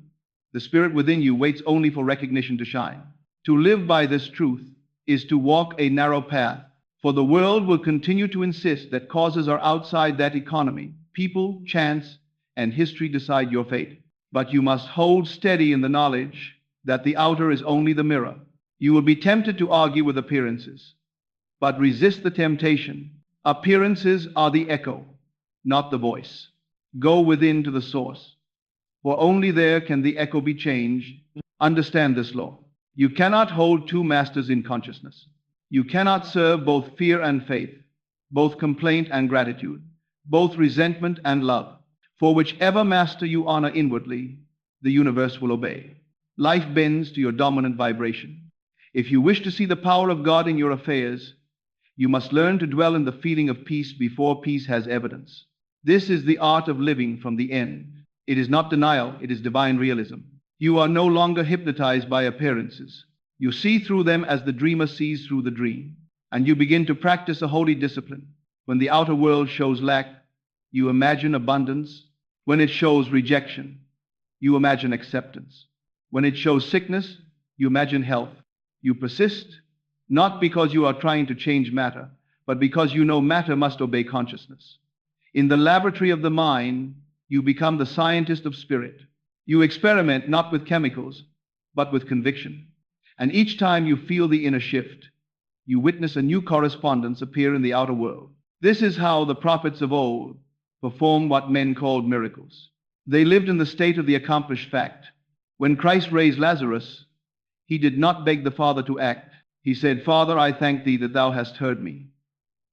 the spirit within you waits only for recognition to shine. To live by this truth is to walk a narrow path, for the world will continue to insist that causes are outside that economy. People, chance, and history decide your fate. But you must hold steady in the knowledge that the outer is only the mirror. You will be tempted to argue with appearances, but resist the temptation. Appearances are the echo, not the voice. Go within to the source, for only there can the echo be changed. Understand this law. You cannot hold two masters in consciousness. You cannot serve both fear and faith, both complaint and gratitude, both resentment and love. For whichever master you honor inwardly, the universe will obey. Life bends to your dominant vibration. If you wish to see the power of God in your affairs, you must learn to dwell in the feeling of peace before peace has evidence. This is the art of living from the end. It is not denial, it is divine realism. You are no longer hypnotized by appearances. You see through them as the dreamer sees through the dream, and you begin to practice a holy discipline. When the outer world shows lack, you imagine abundance. When it shows rejection, you imagine acceptance. When it shows sickness, you imagine health. You persist, not because you are trying to change matter, but because you know matter must obey consciousness. In the laboratory of the mind, you become the scientist of spirit. You experiment not with chemicals, but with conviction. And each time you feel the inner shift, you witness a new correspondence appear in the outer world. This is how the prophets of old performed what men called miracles. They lived in the state of the accomplished fact. When Christ raised Lazarus, he did not beg the Father to act. He said, Father, I thank thee that thou hast heard me,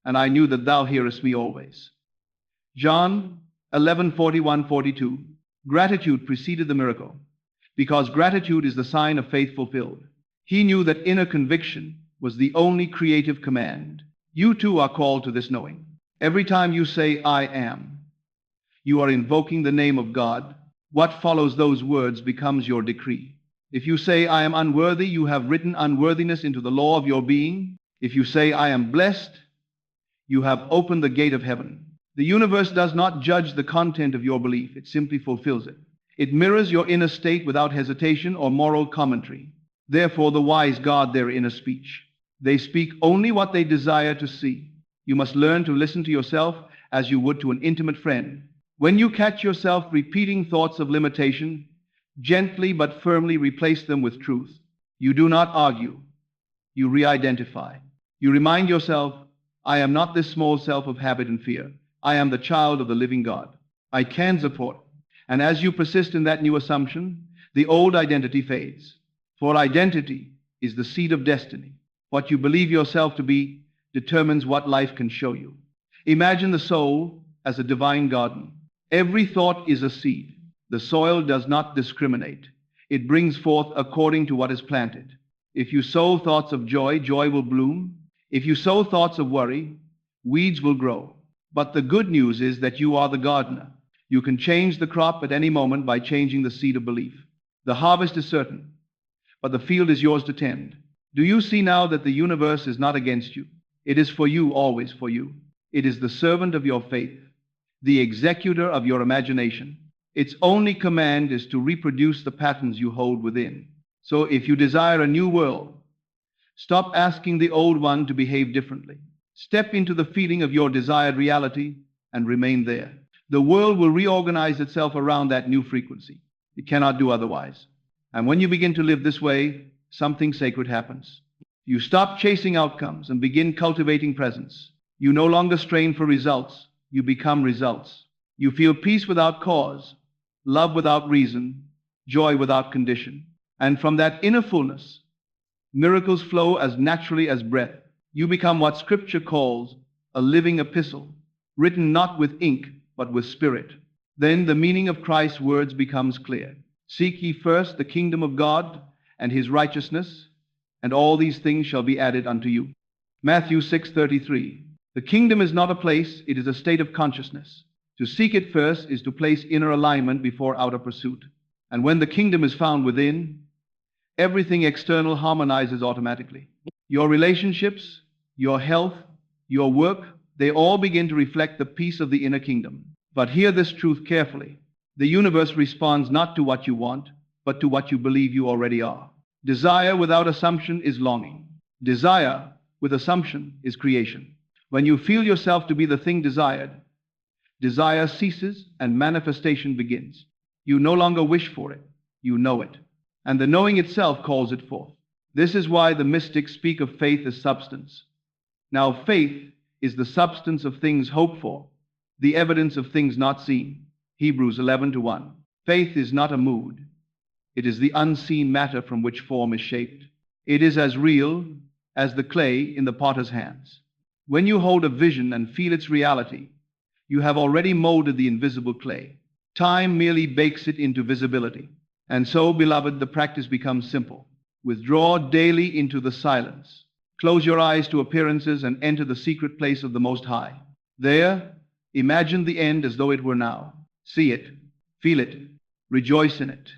and I knew that thou hearest me always. John 11:41-42. Gratitude preceded the miracle, because gratitude is the sign of faith fulfilled. He knew that inner conviction was the only creative command. You too are called to this knowing. Every time you say, I am, you are invoking the name of God. What follows those words becomes your decree. If you say, I am unworthy, you have written unworthiness into the law of your being. If you say, I am blessed, you have opened the gate of heaven. The universe does not judge the content of your belief, it simply fulfills it. It mirrors your inner state without hesitation or moral commentary. Therefore, the wise guard their inner speech. They speak only what they desire to see. You must learn to listen to yourself as you would to an intimate friend. When you catch yourself repeating thoughts of limitation, gently but firmly replace them with truth. You do not argue. You re-identify. You remind yourself, I am not this small self of habit and fear. I am the child of the living God. I can support. And as you persist in that new assumption, the old identity fades. For identity is the seed of destiny. What you believe yourself to be determines what life can show you. Imagine the soul as a divine garden. Every thought is a seed. The soil does not discriminate. It brings forth according to what is planted. If you sow thoughts of joy, joy will bloom. If you sow thoughts of worry, weeds will grow. But the good news is that you are the gardener. You can change the crop at any moment by changing the seed of belief. The harvest is certain, but the field is yours to tend. Do you see now that the universe is not against you? It is for you, always for you. It is the servant of your faith, the executor of your imagination. Its only command is to reproduce the patterns you hold within. So if you desire a new world, stop asking the old one to behave differently. Step into the feeling of your desired reality and remain there. The world will reorganize itself around that new frequency. It cannot do otherwise. And when you begin to live this way, something sacred happens. You stop chasing outcomes and begin cultivating presence. You no longer strain for results. You become results. You feel peace without cause, love without reason, joy without condition. And from that inner fullness, miracles flow as naturally as breath. You become what Scripture calls a living epistle, written not with ink, but with spirit. Then the meaning of Christ's words becomes clear. Seek ye first the kingdom of God and his righteousness, and all these things shall be added unto you. Matthew 6:33. The kingdom is not a place, it is a state of consciousness. To seek it first is to place inner alignment before outer pursuit. And when the kingdom is found within, everything external harmonizes automatically. Your relationships, your health, your work, they all begin to reflect the peace of the inner kingdom. But hear this truth carefully. The universe responds not to what you want, but to what you believe you already are. Desire without assumption is longing. Desire with assumption is creation. When you feel yourself to be the thing desired, desire ceases and manifestation begins. You no longer wish for it, you know it. And the knowing itself calls it forth. This is why the mystics speak of faith as substance. Now, faith is the substance of things hoped for, the evidence of things not seen. Hebrews 11:1. Faith is not a mood. It is the unseen matter from which form is shaped. It is as real as the clay in the potter's hands. When you hold a vision and feel its reality, you have already molded the invisible clay. Time merely bakes it into visibility. And so, beloved, the practice becomes simple. Withdraw daily into the silence. Close your eyes to appearances and enter the secret place of the Most High. There, imagine the end as though it were now. See it, feel it, rejoice in it.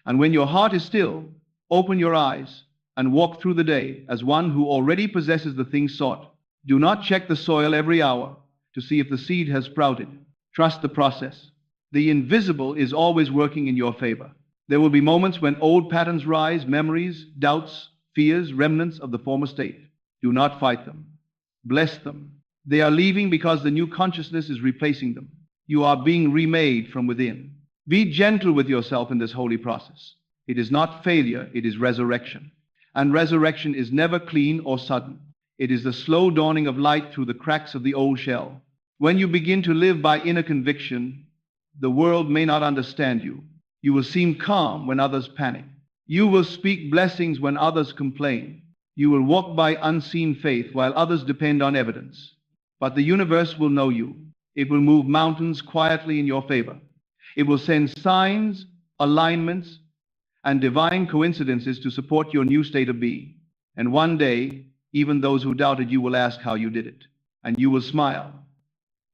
And when your heart is still, open your eyes and walk through the day as one who already possesses the things sought. Do not check the soil every hour to see if the seed has sprouted. Trust the process. The invisible is always working in your favor. There will be moments when old patterns rise, memories, doubts, fears, remnants of the former state. Do not fight them. Bless them. They are leaving because the new consciousness is replacing them. You are being remade from within. Be gentle with yourself in this holy process. It is not failure, it is resurrection. And resurrection is never clean or sudden. It is the slow dawning of light through the cracks of the old shell. When you begin to live by inner conviction, the world may not understand you. You will seem calm when others panic. You will speak blessings when others complain. You will walk by unseen faith while others depend on evidence. But the universe will know you. It will move mountains quietly in your favor. It will send signs, alignments, and divine coincidences to support your new state of being. And one day, even those who doubted you will ask how you did it. And you will smile,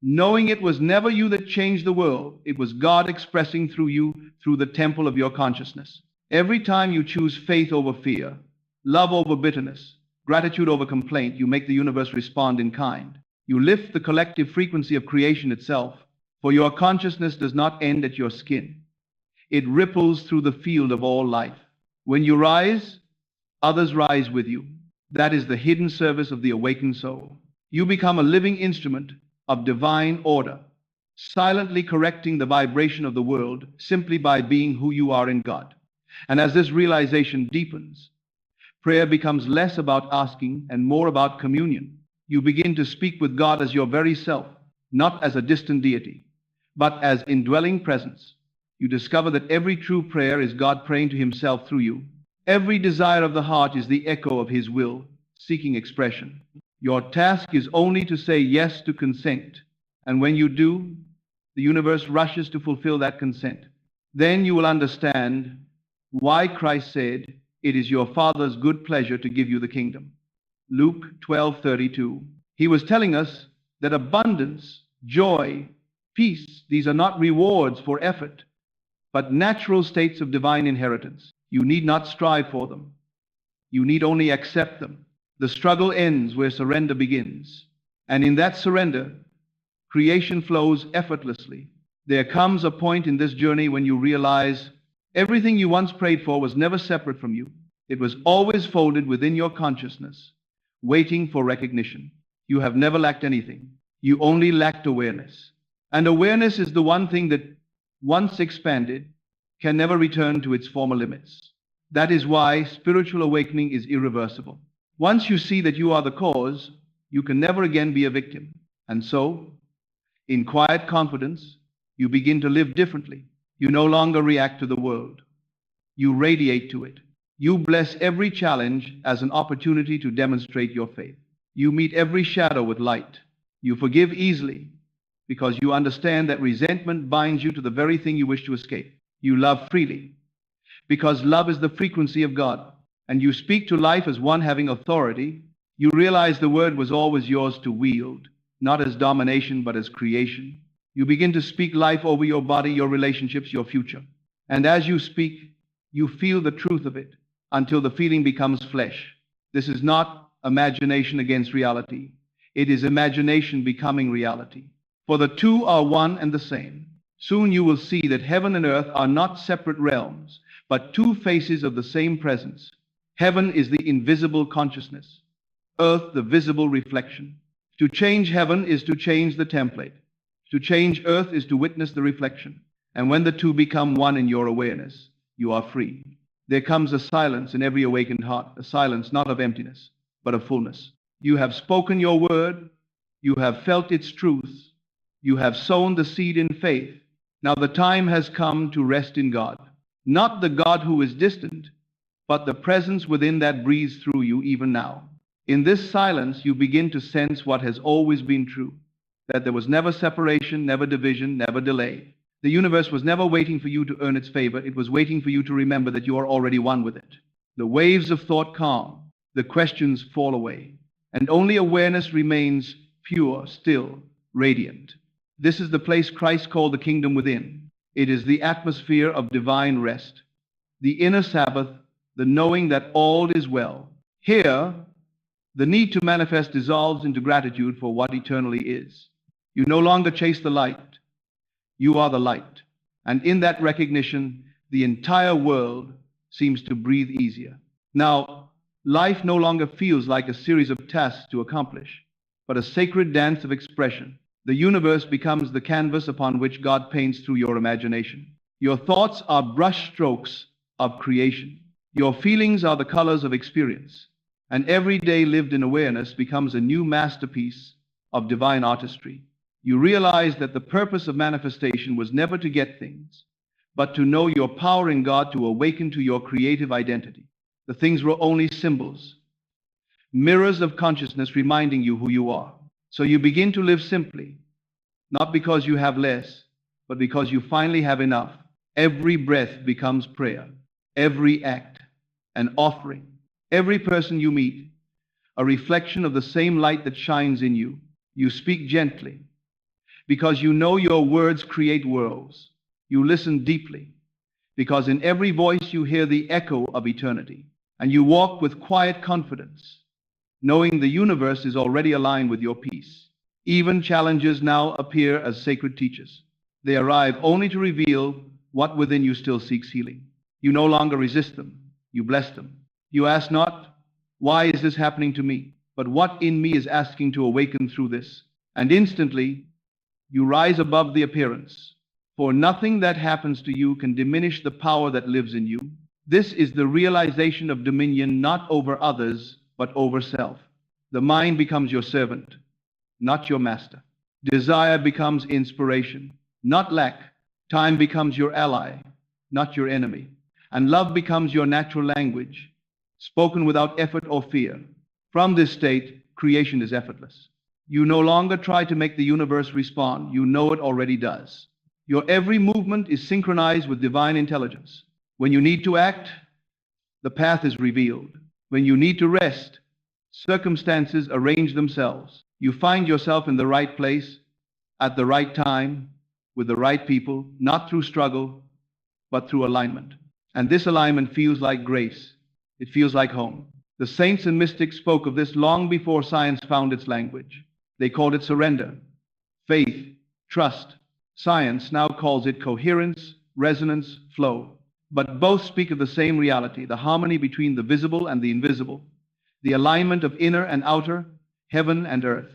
knowing it was never you that changed the world. It was God expressing through you through the temple of your consciousness. Every time you choose faith over fear, love over bitterness, gratitude over complaint, you make the universe respond in kind. You lift the collective frequency of creation itself, for your consciousness does not end at your skin. It ripples through the field of all life. When you rise, others rise with you. That is the hidden service of the awakened soul. You become a living instrument of divine order, silently correcting the vibration of the world simply by being who you are in God. And as this realization deepens, prayer becomes less about asking and more about communion. You begin to speak with God as your very self, not as a distant deity, but as indwelling presence. You discover that every true prayer is God praying to himself through you. Every desire of the heart is the echo of his will, seeking expression. Your task is only to say yes to consent, and when you do, the universe rushes to fulfill that consent. Then you will understand why Christ said, "It is your Father's good pleasure to give you the kingdom." Luke 12:32. He was telling us that abundance, joy, peace, these are not rewards for effort, but natural states of divine inheritance. You need not strive for them. You need only accept them. The struggle ends where surrender begins. And in that surrender, creation flows effortlessly. There comes a point in this journey when you realize everything you once prayed for was never separate from you. It was always folded within your consciousness, waiting for recognition. You have never lacked anything. You only lacked awareness. And awareness is the one thing that, once expanded, can never return to its former limits. That is why spiritual awakening is irreversible. Once you see that you are the cause, you can never again be a victim. And so, in quiet confidence, you begin to live differently. You no longer react to the world. You radiate to it. You bless every challenge as an opportunity to demonstrate your faith. You meet every shadow with light. You forgive easily because you understand that resentment binds you to the very thing you wish to escape. You love freely because love is the frequency of God. And you speak to life as one having authority. You realize the word was always yours to wield, not as domination, but as creation. You begin to speak life over your body, your relationships, your future. And as you speak, you feel the truth of it until the feeling becomes flesh. This is not imagination against reality. It is imagination becoming reality. For the two are one and the same. Soon you will see that heaven and earth are not separate realms, but two faces of the same presence. Heaven is the invisible consciousness, earth the visible reflection. To change heaven is to change the template. To change earth is to witness the reflection. And when the two become one in your awareness, you are free. There comes a silence in every awakened heart, a silence not of emptiness, but of fullness. You have spoken your word. You have felt its truth. You have sown the seed in faith. Now the time has come to rest in God. Not the God who is distant, but the presence within that breathes through you even now. In this silence, you begin to sense what has always been true, that there was never separation, never division, never delay. The universe was never waiting for you to earn its favor. It was waiting for you to remember that you are already one with it. The waves of thought calm, the questions fall away, and only awareness remains pure, still, radiant. This is the place Christ called the kingdom within. It is the atmosphere of divine rest, the inner Sabbath, the knowing that all is well. Here, the need to manifest dissolves into gratitude for what eternally is. You no longer chase the light. You are the light. And in that recognition, the entire world seems to breathe easier. Now, life no longer feels like a series of tasks to accomplish, but a sacred dance of expression. The universe becomes the canvas upon which God paints through your imagination. Your thoughts are brush strokes of creation. Your feelings are the colors of experience. And every day lived in awareness becomes a new masterpiece of divine artistry. You realize that the purpose of manifestation was never to get things, but to know your power in God, to awaken to your creative identity. The things were only symbols, mirrors of consciousness reminding you who you are. So you begin to live simply, not because you have less, but because you finally have enough. Every breath becomes prayer, every act an offering, every person you meet a reflection of the same light that shines in you. You speak gently, because you know your words create worlds. You listen deeply, because in every voice you hear the echo of eternity, and you walk with quiet confidence, knowing the universe is already aligned with your peace. Even challenges now appear as sacred teachers. They arrive only to reveal what within you still seeks healing. You no longer resist them, you bless them. You ask not, why is this happening to me? But what in me is asking to awaken through this? And instantly, you rise above the appearance. For nothing that happens to you can diminish the power that lives in you. This is the realization of dominion not over others, but over self. The mind becomes your servant, not your master. Desire becomes inspiration, not lack. Time becomes your ally, not your enemy. And love becomes your natural language, spoken without effort or fear. From this state, creation is effortless. You no longer try to make the universe respond. You know it already does. Your every movement is synchronized with divine intelligence. When you need to act, the path is revealed. When you need to rest, circumstances arrange themselves. You find yourself in the right place, at the right time, with the right people, not through struggle, but through alignment. And this alignment feels like grace. It feels like home. The saints and mystics spoke of this long before science found its language. They called it surrender, faith, trust. Science now calls it coherence, resonance, flow. But both speak of the same reality, the harmony between the visible and the invisible, the alignment of inner and outer, heaven and earth.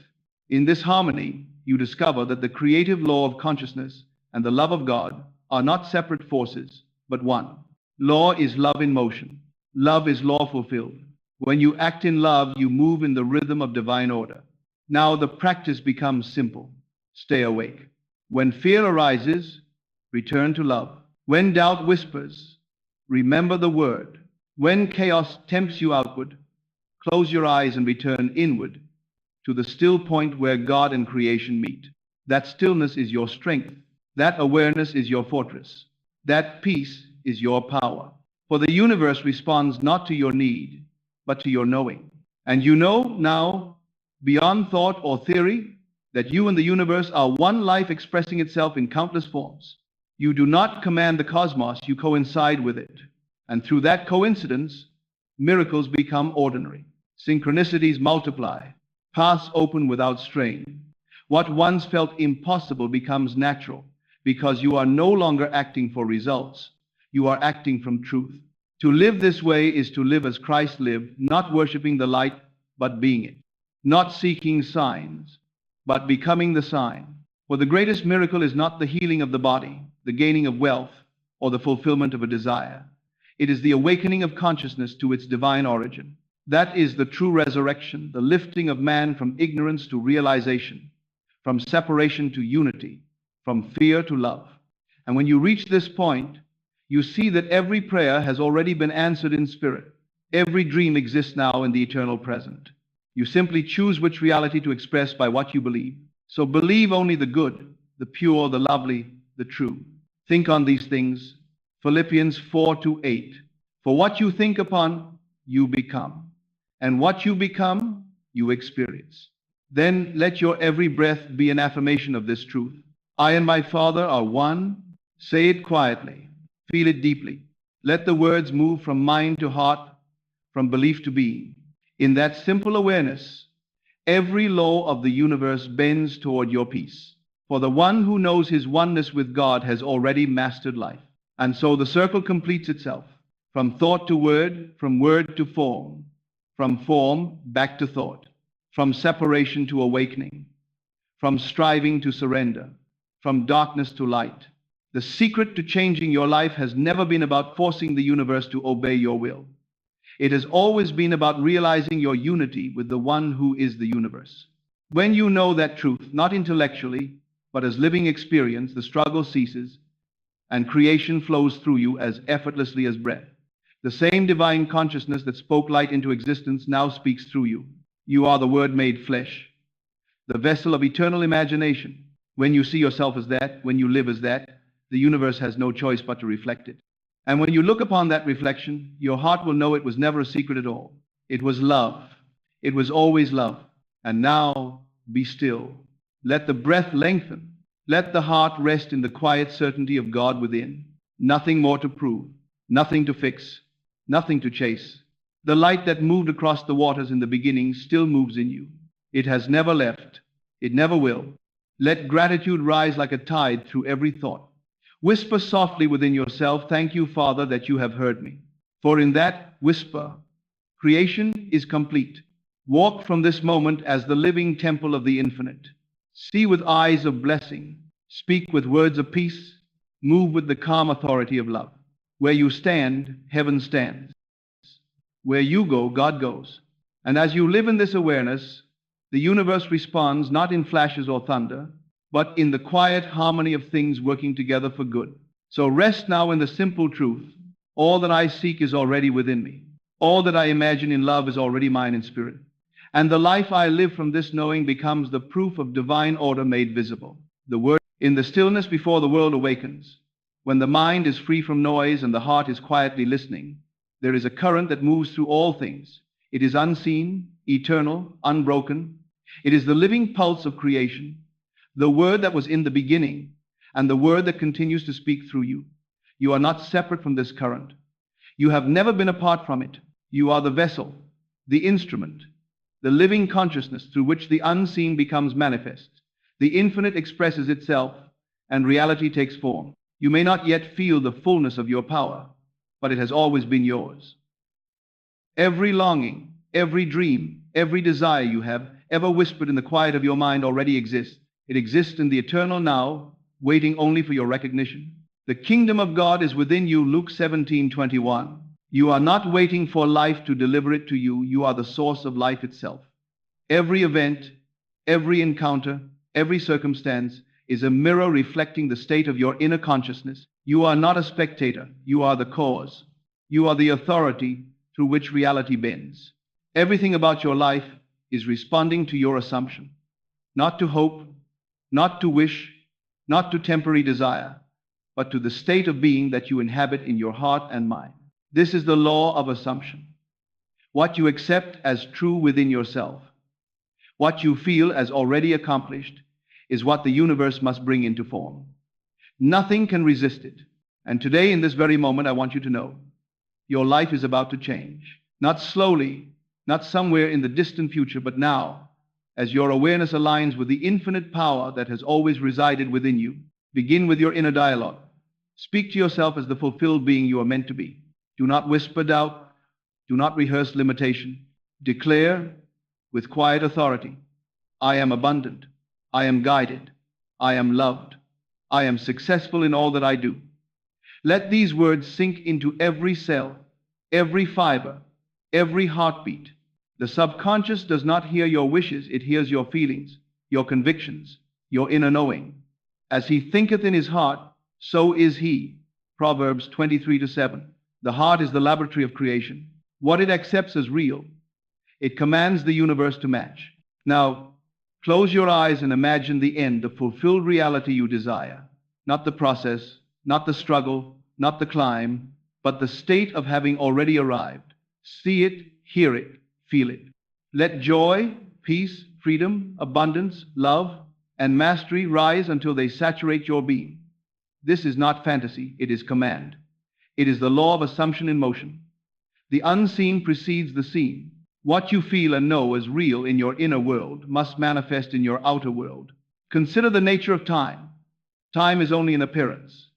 In this harmony, you discover that the creative law of consciousness and the love of God are not separate forces, but one. Law is love in motion. Love is law fulfilled. When you act in love, you move in the rhythm of divine order. Now the practice becomes simple. Stay awake. When fear arises, return to love. When doubt whispers, remember the word. When chaos tempts you outward, close your eyes and return inward to the still point where God and creation meet. That stillness is your strength. That awareness is your fortress. That peace is your power. For the universe responds not to your need, but to your knowing. And you know now, beyond thought or theory, that you and the universe are one life expressing itself in countless forms. You do not command the cosmos, you coincide with it. And through that coincidence, miracles become ordinary. Synchronicities multiply. Paths open without strain. What once felt impossible becomes natural, because you are no longer acting for results. You are acting from truth. To live this way is to live as Christ lived, not worshiping the light, but being it. Not seeking signs, but becoming the sign. For the greatest miracle is not the healing of the body, the gaining of wealth, or the fulfillment of a desire. It is the awakening of consciousness to its divine origin. That is the true resurrection, the lifting of man from ignorance to realization, from separation to unity, from fear to love. And when you reach this point, you see that every prayer has already been answered in spirit. Every dream exists now in the eternal present. You simply choose which reality to express by what you believe. So believe only the good, the pure, the lovely, the true. Think on these things. Philippians 4:8. For what you think upon, you become. And what you become, you experience. Then let your every breath be an affirmation of this truth. I and my Father are one. Say it quietly. Feel it deeply. Let the words move from mind to heart, from belief to being. In that simple awareness, every law of the universe bends toward your peace. For the one who knows his oneness with God has already mastered life. And so the circle completes itself. From thought to word, from word to form, from form back to thought, from separation to awakening, from striving to surrender, from darkness to light. The secret to changing your life has never been about forcing the universe to obey your will. It has always been about realizing your unity with the one who is the universe. When you know that truth, not intellectually, but as living experience, the struggle ceases and creation flows through you as effortlessly as breath. The same divine consciousness that spoke light into existence now speaks through you. You are the Word made flesh, the vessel of eternal imagination. When you see yourself as that, when you live as that, the universe has no choice but to reflect it. And when you look upon that reflection, your heart will know it was never a secret at all. It was love. It was always love. And now, be still. Let the breath lengthen. Let the heart rest in the quiet certainty of God within. Nothing more to prove, nothing to fix, nothing to chase. The light that moved across the waters in the beginning still moves in you. It has never left. It never will. Let gratitude rise like a tide through every thought. Whisper softly within yourself, "Thank you, Father, that you have heard me." For in that whisper, creation is complete. Walk from this moment as the living temple of the infinite. See with eyes of blessing. Speak with words of peace. Move with the calm authority of love. Where you stand, heaven stands. Where you go, God goes. And as you live in this awareness, the universe responds not in flashes or thunder, but in the quiet harmony of things working together for good. So rest now in the simple truth. All that I seek is already within me. All that I imagine in love is already mine in spirit. And the life I live from this knowing becomes the proof of divine order made visible. The word in the stillness before the world awakens, when the mind is free from noise and the heart is quietly listening, there is a current that moves through all things. It is unseen, eternal, unbroken. It is the living pulse of creation, the word that was in the beginning, and the word that continues to speak through you. You are not separate from this current. You have never been apart from it. You are the vessel, the instrument, the living consciousness through which the unseen becomes manifest. The infinite expresses itself, and reality takes form. You may not yet feel the fullness of your power, but it has always been yours. Every longing, every dream, every desire you have ever whispered in the quiet of your mind already exists. It exists in the eternal now, waiting only for your recognition. The kingdom of God is within you, Luke 17:21. You are not waiting for life to deliver it to you. You are the source of life itself. Every event, every encounter, every circumstance is a mirror reflecting the state of your inner consciousness. You are not a spectator. You are the cause. You are the authority through which reality bends. Everything about your life is responding to your assumption, not to hope, not to wish, not to temporary desire, but to the state of being that you inhabit in your heart and mind. This is the law of assumption. What you accept as true within yourself, what you feel as already accomplished, is what the universe must bring into form. Nothing can resist it. And today, in this very moment, I want you to know your life is about to change. Not slowly, not somewhere in the distant future, but now, as your awareness aligns with the infinite power that has always resided within you. Begin with your inner dialogue. Speak to yourself as the fulfilled being you are meant to be. Do not whisper doubt. Do not rehearse limitation. Declare with quiet authority, I am abundant. I am guided. I am loved. I am successful in all that I do. Let these words sink into every cell, every fiber, every heartbeat. The subconscious does not hear your wishes, it hears your feelings, your convictions, your inner knowing. As he thinketh in his heart, so is he. Proverbs 23:7. The heart is the laboratory of creation. What it accepts as real, it commands the universe to match. Now, close your eyes and imagine the end, the fulfilled reality you desire. Not the process, not the struggle, not the climb, but the state of having already arrived. See it, hear it, feel it. Let joy, peace, freedom, abundance, love, and mastery rise until they saturate your being. This is not fantasy, it is command. It is the law of assumption in motion. The unseen precedes the seen. What you feel and know as real in your inner world must manifest in your outer world. Consider the nature of time. Time is only an appearance.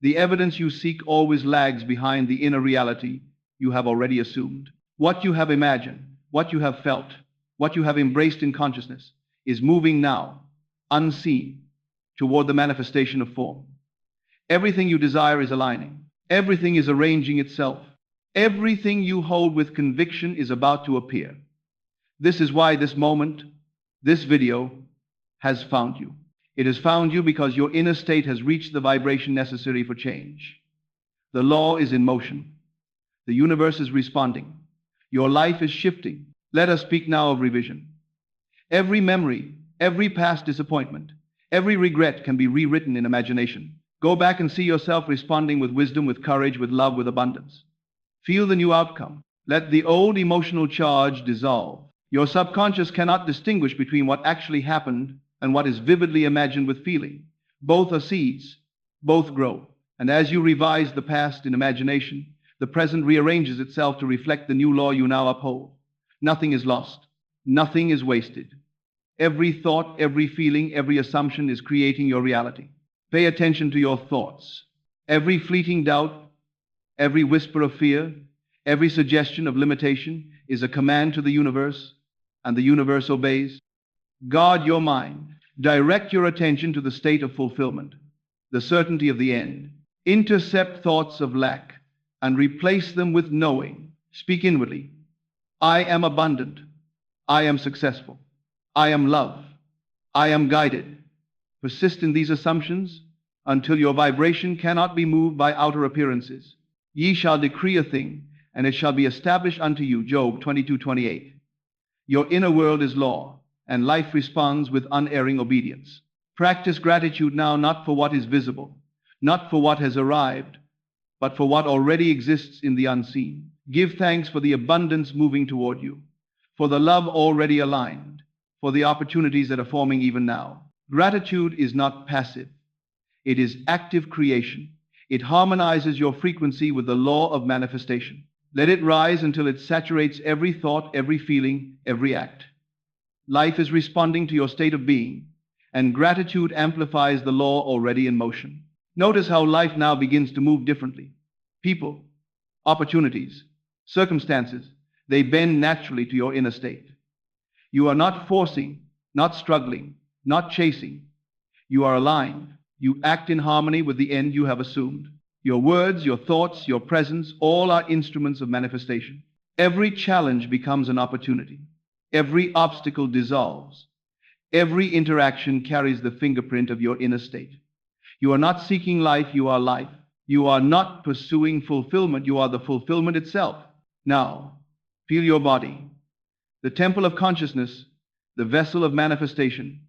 The evidence you seek always lags behind the inner reality you have already assumed. What you have imagined, what you have felt, what you have embraced in consciousness is moving now, unseen, toward the manifestation of form. Everything you desire is aligning. Everything is arranging itself. Everything you hold with conviction is about to appear. This is why this moment, this video, has found you. It has found you because your inner state has reached the vibration necessary for change. The law is in motion. The universe is responding. Your life is shifting. Let us speak now of revision. Every memory, every past disappointment, every regret can be rewritten in imagination. Go back and see yourself responding with wisdom, with courage, with love, with abundance. Feel the new outcome. Let the old emotional charge dissolve. Your subconscious cannot distinguish between what actually happened and what is vividly imagined with feeling. Both are seeds. Both grow. And as you revise the past in imagination, the present rearranges itself to reflect the new law you now uphold. Nothing is lost. Nothing is wasted. Every thought, every feeling, every assumption is creating your reality. Pay attention to your thoughts. Every fleeting doubt, every whisper of fear, every suggestion of limitation is a command to the universe, and the universe obeys. Guard your mind. Direct your attention to the state of fulfillment, the certainty of the end. Intercept thoughts of lack and replace them with knowing. Speak inwardly. I am abundant. I am successful. I am love. I am guided. Persist in these assumptions until your vibration cannot be moved by outer appearances. Ye shall decree a thing, and it shall be established unto you. Job 22:28. Your inner world is law, and life responds with unerring obedience. Practice gratitude now, not for what is visible, not for what has arrived, but for what already exists in the unseen. Give thanks for the abundance moving toward you, for the love already aligned, for the opportunities that are forming even now. Gratitude is not passive. It is active creation. It harmonizes your frequency with the law of manifestation. Let it rise until it saturates every thought, every feeling, every act. Life is responding to your state of being, and gratitude amplifies the law already in motion. Notice how life now begins to move differently. People, opportunities, circumstances, they bend naturally to your inner state. You are not forcing, not struggling, not chasing. You are aligned. You act in harmony with the end you have assumed. Your words, your thoughts, your presence, all are instruments of manifestation. Every challenge becomes an opportunity. Every obstacle dissolves. Every interaction carries the fingerprint of your inner state. You are not seeking life, you are life. You are not pursuing fulfillment, you are the fulfillment itself. Now, feel your body, the temple of consciousness, the vessel of manifestation.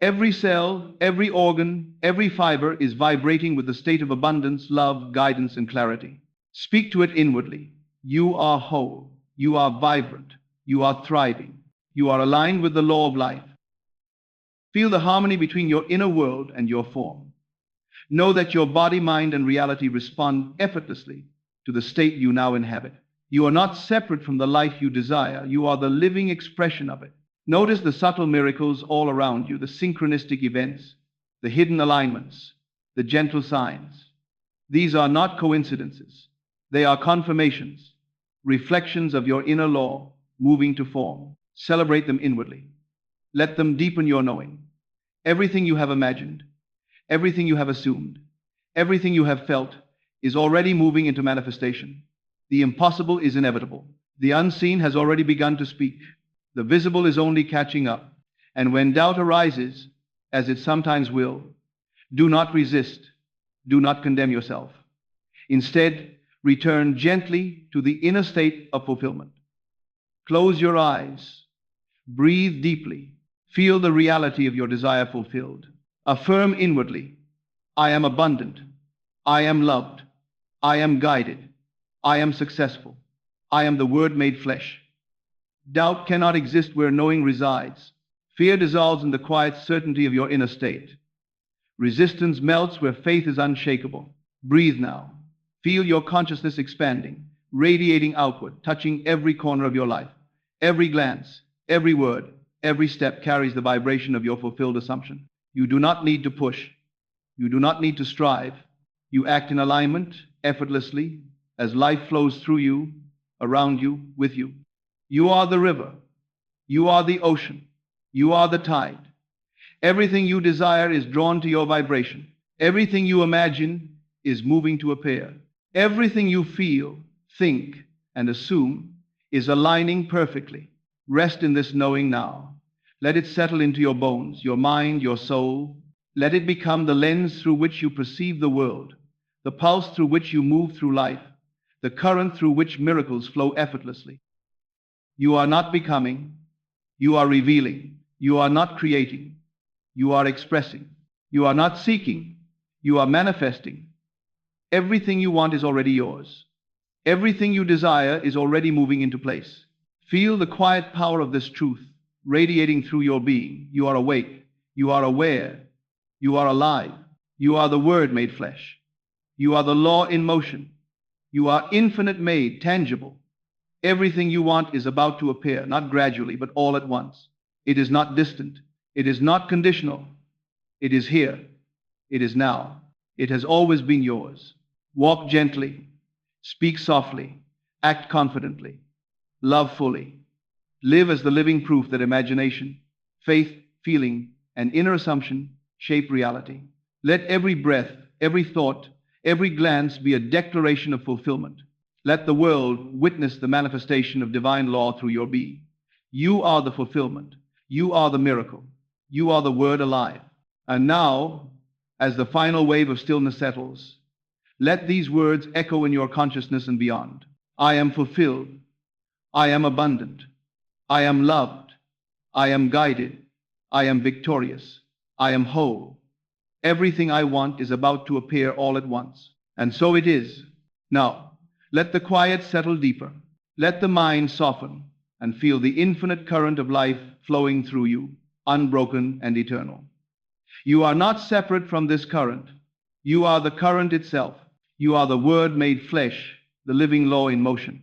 Every cell, every organ, every fiber is vibrating with the state of abundance, love, guidance, and clarity. Speak to it inwardly. You are whole. You are vibrant. You are thriving. You are aligned with the law of life. Feel the harmony between your inner world and your form. Know that your body, mind, and reality respond effortlessly to the state you now inhabit. You are not separate from the life you desire. You are the living expression of it. Notice the subtle miracles all around you, the synchronistic events, the hidden alignments, the gentle signs. These are not coincidences. They are confirmations, reflections of your inner law moving to form. Celebrate them inwardly. Let them deepen your knowing. Everything you have imagined, everything you have assumed, everything you have felt is already moving into manifestation. The impossible is inevitable. The unseen has already begun to speak. The visible is only catching up. And when doubt arises, as it sometimes will, do not resist. Do not condemn yourself. Instead, return gently to the inner state of fulfillment. Close your eyes. Breathe deeply. Feel the reality of your desire fulfilled. Affirm inwardly, I am abundant. I am loved. I am guided. I am successful. I am the Word made flesh. Doubt cannot exist where knowing resides. Fear dissolves in the quiet certainty of your inner state. Resistance melts where faith is unshakable. Breathe now. Feel your consciousness expanding, radiating outward, touching every corner of your life. Every glance, every word, every step carries the vibration of your fulfilled assumption. You do not need to push. You do not need to strive. You act in alignment, effortlessly, as life flows through you, around you, with you. You are the river. You are the ocean. You are the tide. Everything you desire is drawn to your vibration. Everything you imagine is moving to appear. Everything you feel, think, and assume is aligning perfectly. Rest in this knowing now. Let it settle into your bones, your mind, your soul. Let it become the lens through which you perceive the world, the pulse through which you move through life, the current through which miracles flow effortlessly. You are not becoming, you are revealing. You are not creating, you are expressing. You are not seeking, you are manifesting. Everything you want is already yours. Everything you desire is already moving into place. Feel the quiet power of this truth radiating through your being. You are awake, you are aware, you are alive. You are the Word made flesh. You are the law in motion. You are infinite made, tangible. Everything you want is about to appear, not gradually, but all at once. It is not distant. It is not conditional. It is here. It is now. It has always been yours. Walk gently. Speak softly. Act confidently. Love fully. Live as the living proof that imagination, faith, feeling, and inner assumption shape reality. Let every breath, every thought, every glance be a declaration of fulfillment. Let the world witness the manifestation of divine law through your being. You are the fulfillment. You are the miracle. You are the word alive. And now, as the final wave of stillness settles, let these words echo in your consciousness and beyond. I am fulfilled. I am abundant. I am loved. I am guided. I am victorious. I am whole. Everything I want is about to appear all at once. And so it is. Now, let the quiet settle deeper. Let the mind soften and feel the infinite current of life flowing through you, unbroken and eternal. You are not separate from this current. You are the current itself. You are the Word made flesh, the living law in motion,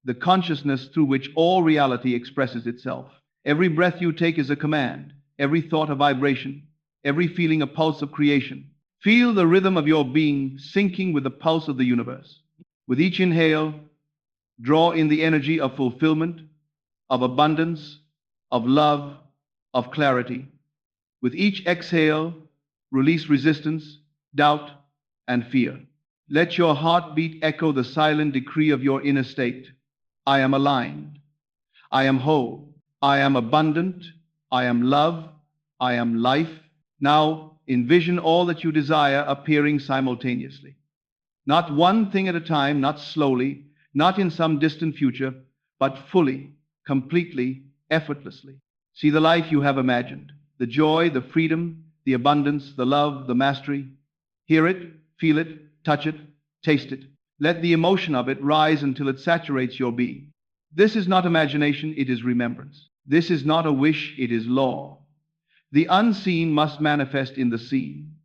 the consciousness through which all reality expresses itself. Every breath you take is a command, every thought a vibration, every feeling a pulse of creation. Feel the rhythm of your being syncing with the pulse of the universe. With each inhale, draw in the energy of fulfillment, of abundance, of love, of clarity. With each exhale, release resistance, doubt, and fear. Let your heartbeat echo the silent decree of your inner state. I am aligned. I am whole. I am abundant. I am love. I am life. Now envision all that you desire appearing simultaneously. Not one thing at a time, not slowly, not in some distant future, but fully, completely, effortlessly. See the life you have imagined, the joy, the freedom, the abundance, the love, the mastery. Hear it, feel it, touch it, taste it. Let the emotion of it rise until it saturates your being. This is not imagination, it is remembrance. This is not a wish, it is law. The unseen must manifest in the seen.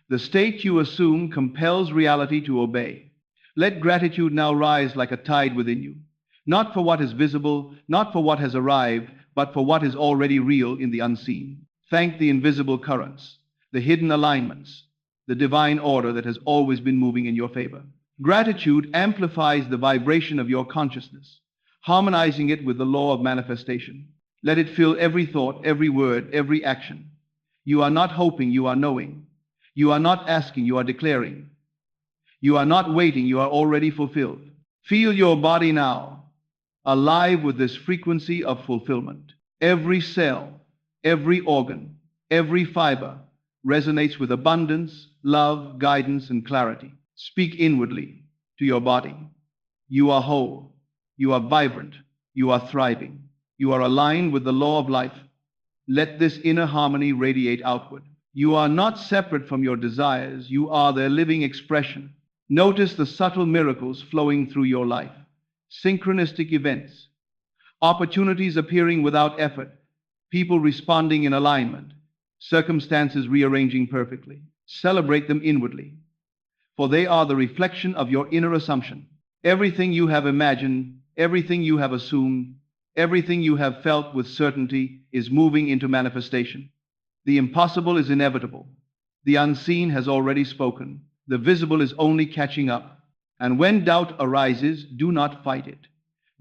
The state you assume compels reality to obey. Let gratitude now rise like a tide within you, not for what is visible, not for what has arrived, but for what is already real in the unseen. Thank the invisible currents, the hidden alignments, the divine order that has always been moving in your favor. Gratitude amplifies the vibration of your consciousness, harmonizing it with the law of manifestation. Let it fill every thought, every word, every action. You are not hoping, you are knowing. You are not asking, you are declaring. You are not waiting, you are already fulfilled. Feel your body now, alive with this frequency of fulfillment. Every cell, every organ, every fiber resonates with abundance, love, guidance, and clarity. Speak inwardly to your body. You are whole. You are vibrant. You are thriving. You are aligned with the law of life. Let this inner harmony radiate outward. You are not separate from your desires. You are their living expression. Notice the subtle miracles flowing through your life. Synchronistic events. Opportunities appearing without effort. People responding in alignment. Circumstances rearranging perfectly. Celebrate them inwardly, for they are the reflection of your inner assumption. Everything you have imagined, everything you have assumed, everything you have felt with certainty is moving into manifestation. The impossible is inevitable. The unseen has already spoken. The visible is only catching up. And when doubt arises, do not fight it.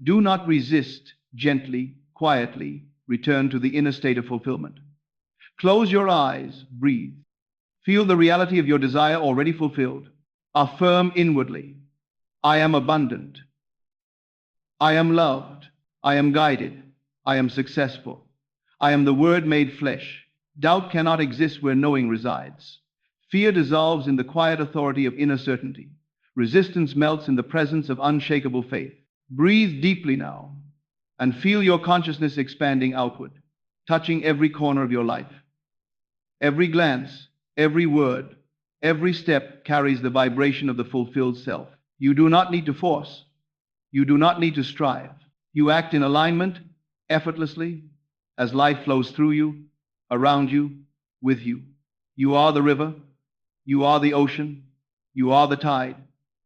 Do not resist. Gently, quietly, return to the inner state of fulfillment. Close your eyes, breathe. Feel the reality of your desire already fulfilled. Affirm inwardly, I am abundant. I am loved. I am guided. I am successful. I am the Word made flesh. Doubt cannot exist where knowing resides. Fear dissolves in the quiet authority of inner certainty. Resistance melts in the presence of unshakable faith. Breathe deeply now and feel your consciousness expanding outward, touching every corner of your life. Every glance, every word, every step carries the vibration of the fulfilled self. You do not need to force. You do not need to strive. You act in alignment, effortlessly, as life flows through you, around you, with you. You are the river. You are the ocean. You are the tide.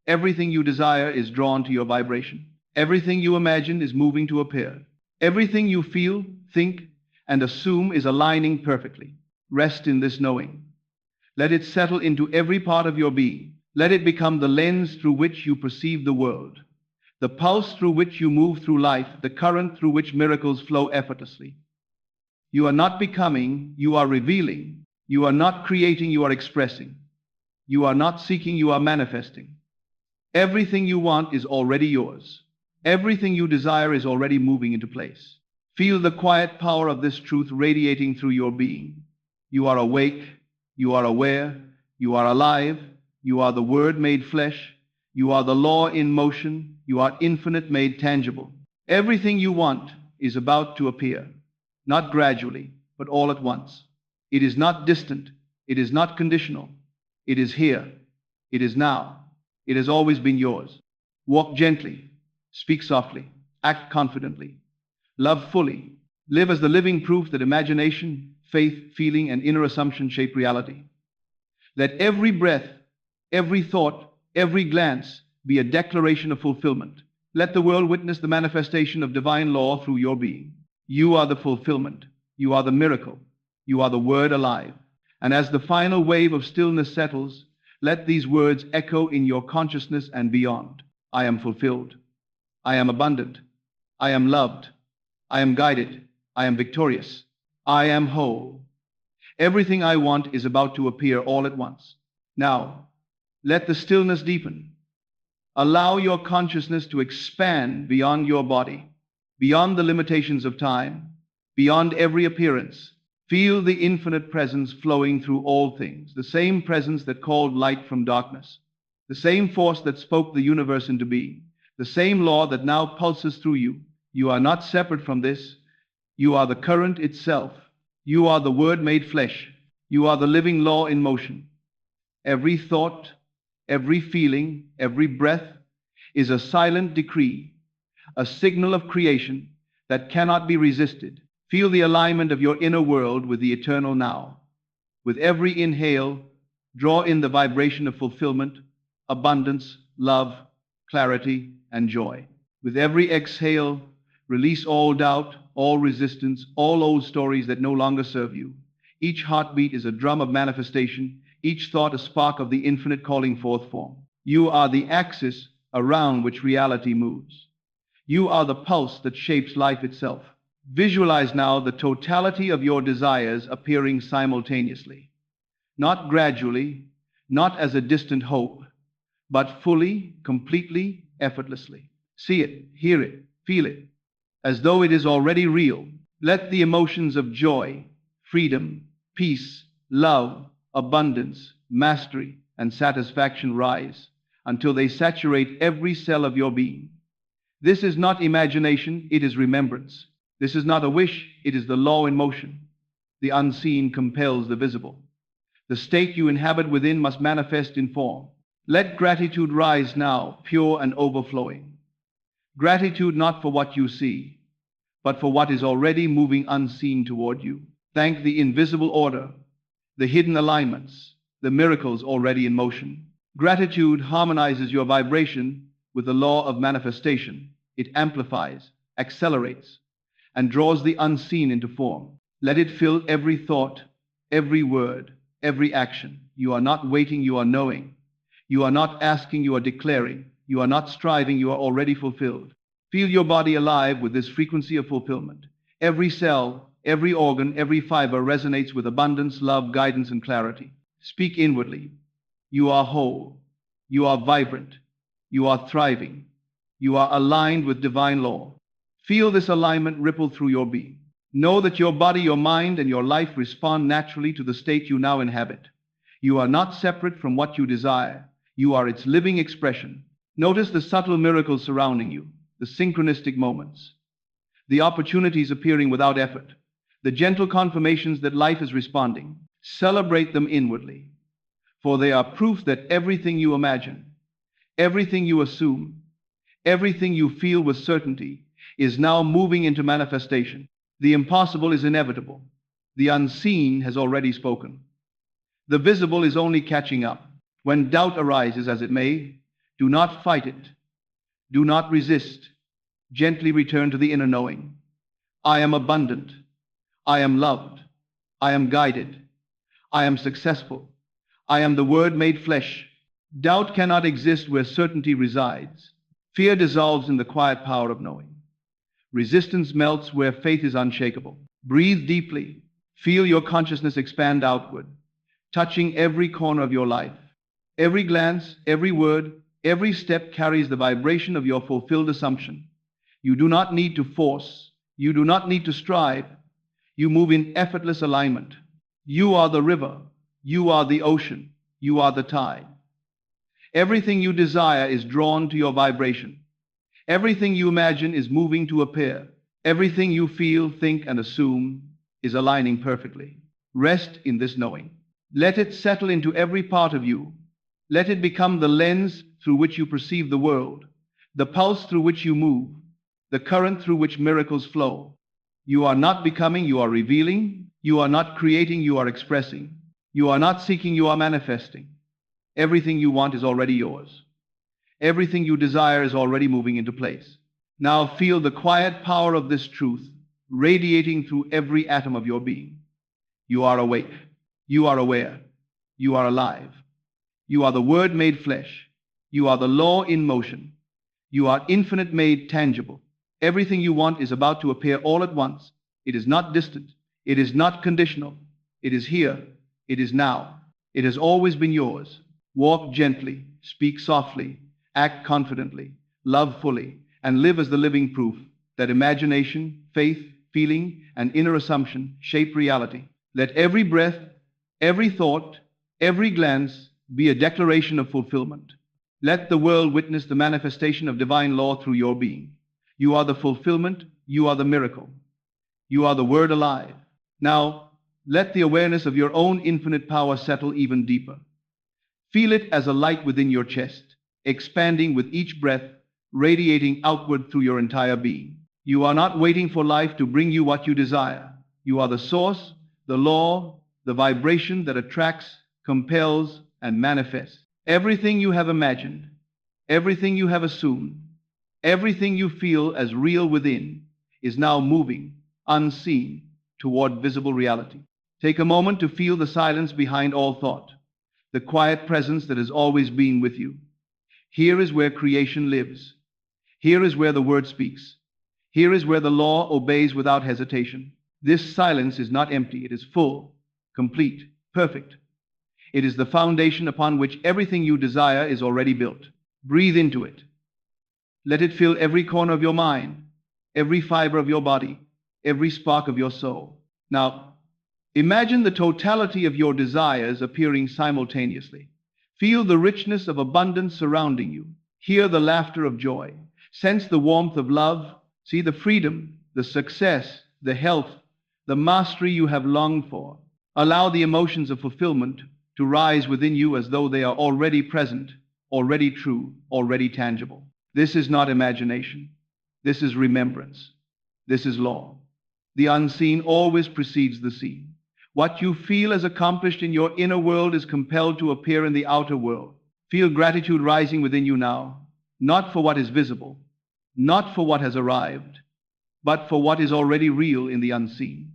Everything you desire is drawn to your vibration. Everything you imagine is moving to appear. Everything you feel, think, and assume is aligning perfectly. Rest in this knowing. Let it settle into every part of your being. Let it become the lens through which you perceive the world, the pulse through which you move through life, the current through which miracles flow effortlessly. You are not becoming, you are revealing. You are not creating, you are expressing. You are not seeking, you are manifesting. Everything you want is already yours. Everything you desire is already moving into place. Feel the quiet power of this truth radiating through your being. You are awake, you are aware, you are alive, you are the Word made flesh, you are the law in motion, you are infinite made tangible. Everything you want is about to appear, not gradually, but all at once. It is not distant, it is not conditional. It is here, it is now, it has always been yours. Walk gently, speak softly, act confidently, love fully, live as the living proof that imagination, faith, feeling, and inner assumption shape reality. Let every breath, every thought, every glance be a declaration of fulfillment. Let the world witness the manifestation of divine law through your being. You are the fulfillment. You are the miracle. You are the word alive. And as the final wave of stillness settles, let these words echo in your consciousness and beyond. I am fulfilled. I am abundant. I am loved. I am guided. I am victorious. I am whole. Everything I want is about to appear all at once. Now, let the stillness deepen. Allow your consciousness to expand beyond your body, beyond the limitations of time, beyond every appearance. Feel the infinite presence flowing through all things, the same presence that called light from darkness, the same force that spoke the universe into being, the same law that now pulses through you. You are not separate from this. You are the current itself. You are the Word made flesh. You are the living law in motion. Every thought, every feeling, every breath is a silent decree, a signal of creation that cannot be resisted. Feel the alignment of your inner world with the eternal now. With every inhale, draw in the vibration of fulfillment, abundance, love, clarity, and joy. With every exhale, release all doubt, all resistance, all old stories that no longer serve you. Each heartbeat is a drum of manifestation, each thought a spark of the infinite calling forth form. You are the axis around which reality moves. You are the pulse that shapes life itself. Visualize now the totality of your desires appearing simultaneously, not gradually, not as a distant hope, but fully, completely, effortlessly. See it, hear it, feel it, as though it is already real. Let the emotions of joy, freedom, peace, love, abundance, mastery, and satisfaction rise until they saturate every cell of your being. This is not imagination, it is remembrance. This is not a wish, it is the law in motion. The unseen compels the visible. The state you inhabit within must manifest in form. Let gratitude rise now, pure and overflowing. Gratitude not for what you see, but for what is already moving unseen toward you. Thank the invisible order, the hidden alignments, the miracles already in motion. Gratitude harmonizes your vibration with the law of manifestation. It amplifies, accelerates, and draws the unseen into form. Let it fill every thought, every word, every action. You are not waiting, you are knowing. You are not asking, you are declaring. You are not striving, you are already fulfilled. Feel your body alive with this frequency of fulfillment. Every cell, every organ, every fiber resonates with abundance, love, guidance, and clarity. Speak inwardly. You are whole. You are vibrant. You are thriving. You are aligned with divine law. Feel this alignment ripple through your being. Know that your body, your mind, and your life respond naturally to the state you now inhabit. You are not separate from what you desire. You are its living expression. Notice the subtle miracles surrounding you, the synchronistic moments, the opportunities appearing without effort, the gentle confirmations that life is responding. Celebrate them inwardly, for they are proof that everything you imagine, everything you assume, everything you feel with certainty is now moving into manifestation. The impossible is inevitable. The unseen has already spoken. The visible is only catching up. When doubt arises, as it may, do not fight it. Do not resist. Gently return to the inner knowing. I am abundant. I am loved. I am guided. I am successful. I am the Word made flesh. Doubt cannot exist where certainty resides. Fear dissolves in the quiet power of knowing. Resistance melts where faith is unshakable. Breathe deeply. Feel your consciousness expand outward, touching every corner of your life. Every glance, every word, every step carries the vibration of your fulfilled assumption. You do not need to force. You do not need to strive. You move in effortless alignment. You are the river. You are the ocean. You are the tide. Everything you desire is drawn to your vibration. Everything you imagine is moving to appear. Everything you feel, think, and assume is aligning perfectly. Rest in this knowing. Let it settle into every part of you. Let it become the lens through which you perceive the world, the pulse through which you move, the current through which miracles flow. You are not becoming, you are revealing. You are not creating, you are expressing. You are not seeking, you are manifesting. Everything you want is already yours. Everything you desire is already moving into place. Now feel the quiet power of this truth radiating through every atom of your being. You are awake. You are aware. You are alive. You are the Word made flesh. You are the law in motion. You are infinite made tangible. Everything you want is about to appear all at once. It is not distant. It is not conditional. It is here. It is now. It has always been yours. Walk gently, speak softly, act confidently, love fully, and live as the living proof that imagination, faith, feeling, and inner assumption shape reality. Let every breath, every thought, every glance be a declaration of fulfillment. Let the world witness the manifestation of divine law through your being. You are the fulfillment. You are the miracle. You are the Word alive. Now, let the awareness of your own infinite power settle even deeper. Feel it as a light within your chest, expanding with each breath, radiating outward through your entire being. You are not waiting for life to bring you what you desire. You are the source, the law, the vibration that attracts, compels, and manifests. Everything you have imagined, everything you have assumed, everything you feel as real within is now moving, unseen, toward visible reality. Take a moment to feel the silence behind all thought, the quiet presence that has always been with you. Here is where creation lives. Here is where the Word speaks. Here is where the law obeys without hesitation. This silence is not empty. It is full, complete, perfect. It is the foundation upon which everything you desire is already built. Breathe into it. Let it fill every corner of your mind, every fiber of your body, every spark of your soul. Now, imagine the totality of your desires appearing simultaneously. Feel the richness of abundance surrounding you. Hear the laughter of joy. Sense the warmth of love. See the freedom, the success, the health, the mastery you have longed for. Allow the emotions of fulfillment to rise within you as though they are already present, already true, already tangible. This is not imagination. This is remembrance. This is law. The unseen always precedes the seen. What you feel as accomplished in your inner world is compelled to appear in the outer world. Feel gratitude rising within you now, not for what is visible, not for what has arrived, but for what is already real in the unseen.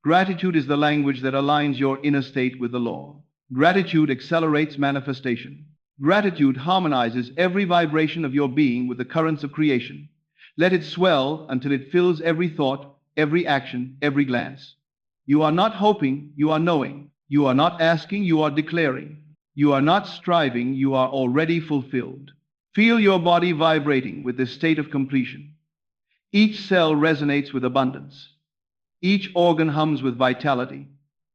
Gratitude is the language that aligns your inner state with the law. Gratitude accelerates manifestation. Gratitude harmonizes every vibration of your being with the currents of creation. Let it swell until it fills every thought, every action, every glance. You are not hoping, you are knowing. You are not asking, you are declaring. You are not striving, you are already fulfilled. Feel your body vibrating with this state of completion. Each cell resonates with abundance. Each organ hums with vitality.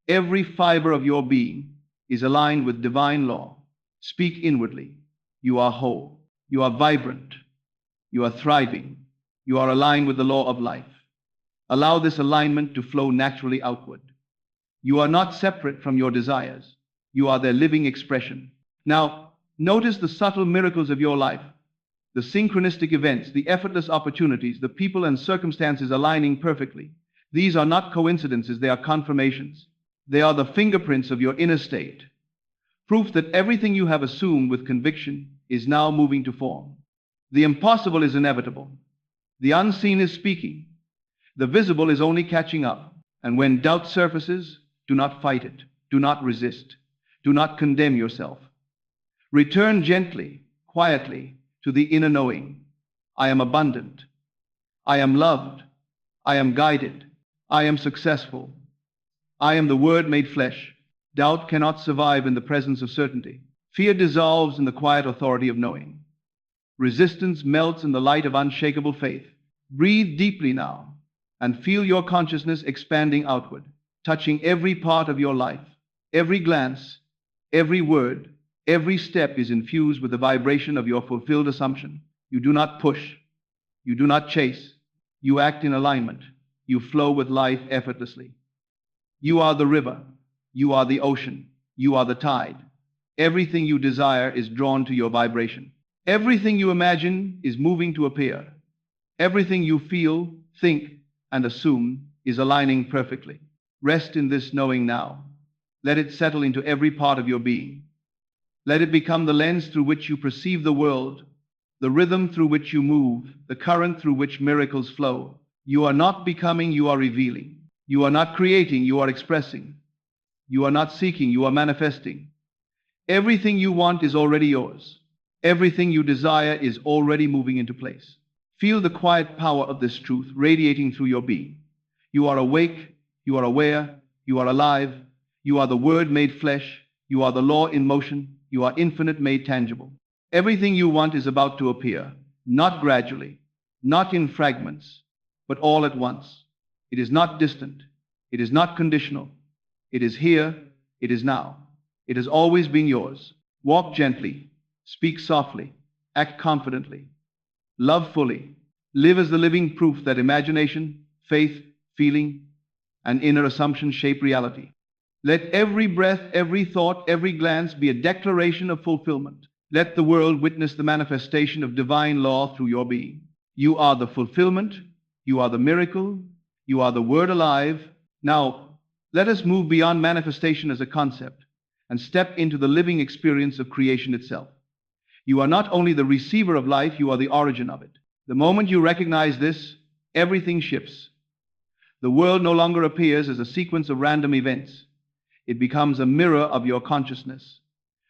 Every fiber of your being is aligned with divine law. Speak inwardly. You are whole. You are vibrant. You are thriving. You are aligned with the law of life. Allow this alignment to flow naturally outward. You are not separate from your desires. You are their living expression. Now, notice the subtle miracles of your life, the synchronistic events, the effortless opportunities, the people and circumstances aligning perfectly. These are not coincidences, they are confirmations. They are the fingerprints of your inner state. Proof that everything you have assumed with conviction is now moving to form. The impossible is inevitable. The unseen is speaking. The visible is only catching up. And when doubt surfaces, do not fight it. Do not resist. Do not condemn yourself. Return gently, quietly, to the inner knowing. I am abundant. I am loved. I am guided. I am successful. I am the Word made flesh. Doubt cannot survive in the presence of certainty. Fear dissolves in the quiet authority of knowing. Resistance melts in the light of unshakable faith. Breathe deeply now and feel your consciousness expanding outward, touching every part of your life. Every glance, every word, every step is infused with the vibration of your fulfilled assumption. You do not push. You do not chase. You act in alignment. You flow with life effortlessly. You are the river. You are the ocean. You are the tide. Everything you desire is drawn to your vibration. Everything you imagine is moving to appear. Everything you feel, think, and assume is aligning perfectly. Rest in this knowing now. Let it settle into every part of your being. Let it become the lens through which you perceive the world, the rhythm through which you move, the current through which miracles flow. You are not becoming, you are revealing. You are not creating, you are expressing. You are not seeking, you are manifesting. Everything you want is already yours. Everything you desire is already moving into place. Feel the quiet power of this truth radiating through your being. You are awake, you are aware, you are alive, you are the Word made flesh, you are the law in motion, you are infinite made tangible. Everything you want is about to appear, not gradually, not in fragments, but all at once. It is not distant, it is not conditional. It is here, it is now. It has always been yours. Walk gently, speak softly, act confidently, love fully, live as the living proof that imagination, faith, feeling, and inner assumption shape reality. Let every breath, every thought, every glance be a declaration of fulfillment. Let the world witness the manifestation of divine law through your being. You are the fulfillment, you are the miracle, you are the Word alive. Now, let us move beyond manifestation as a concept and step into the living experience of creation itself. You are not only the receiver of life, you are the origin of it. The moment you recognize this, everything shifts. The world no longer appears as a sequence of random events. It becomes a mirror of your consciousness,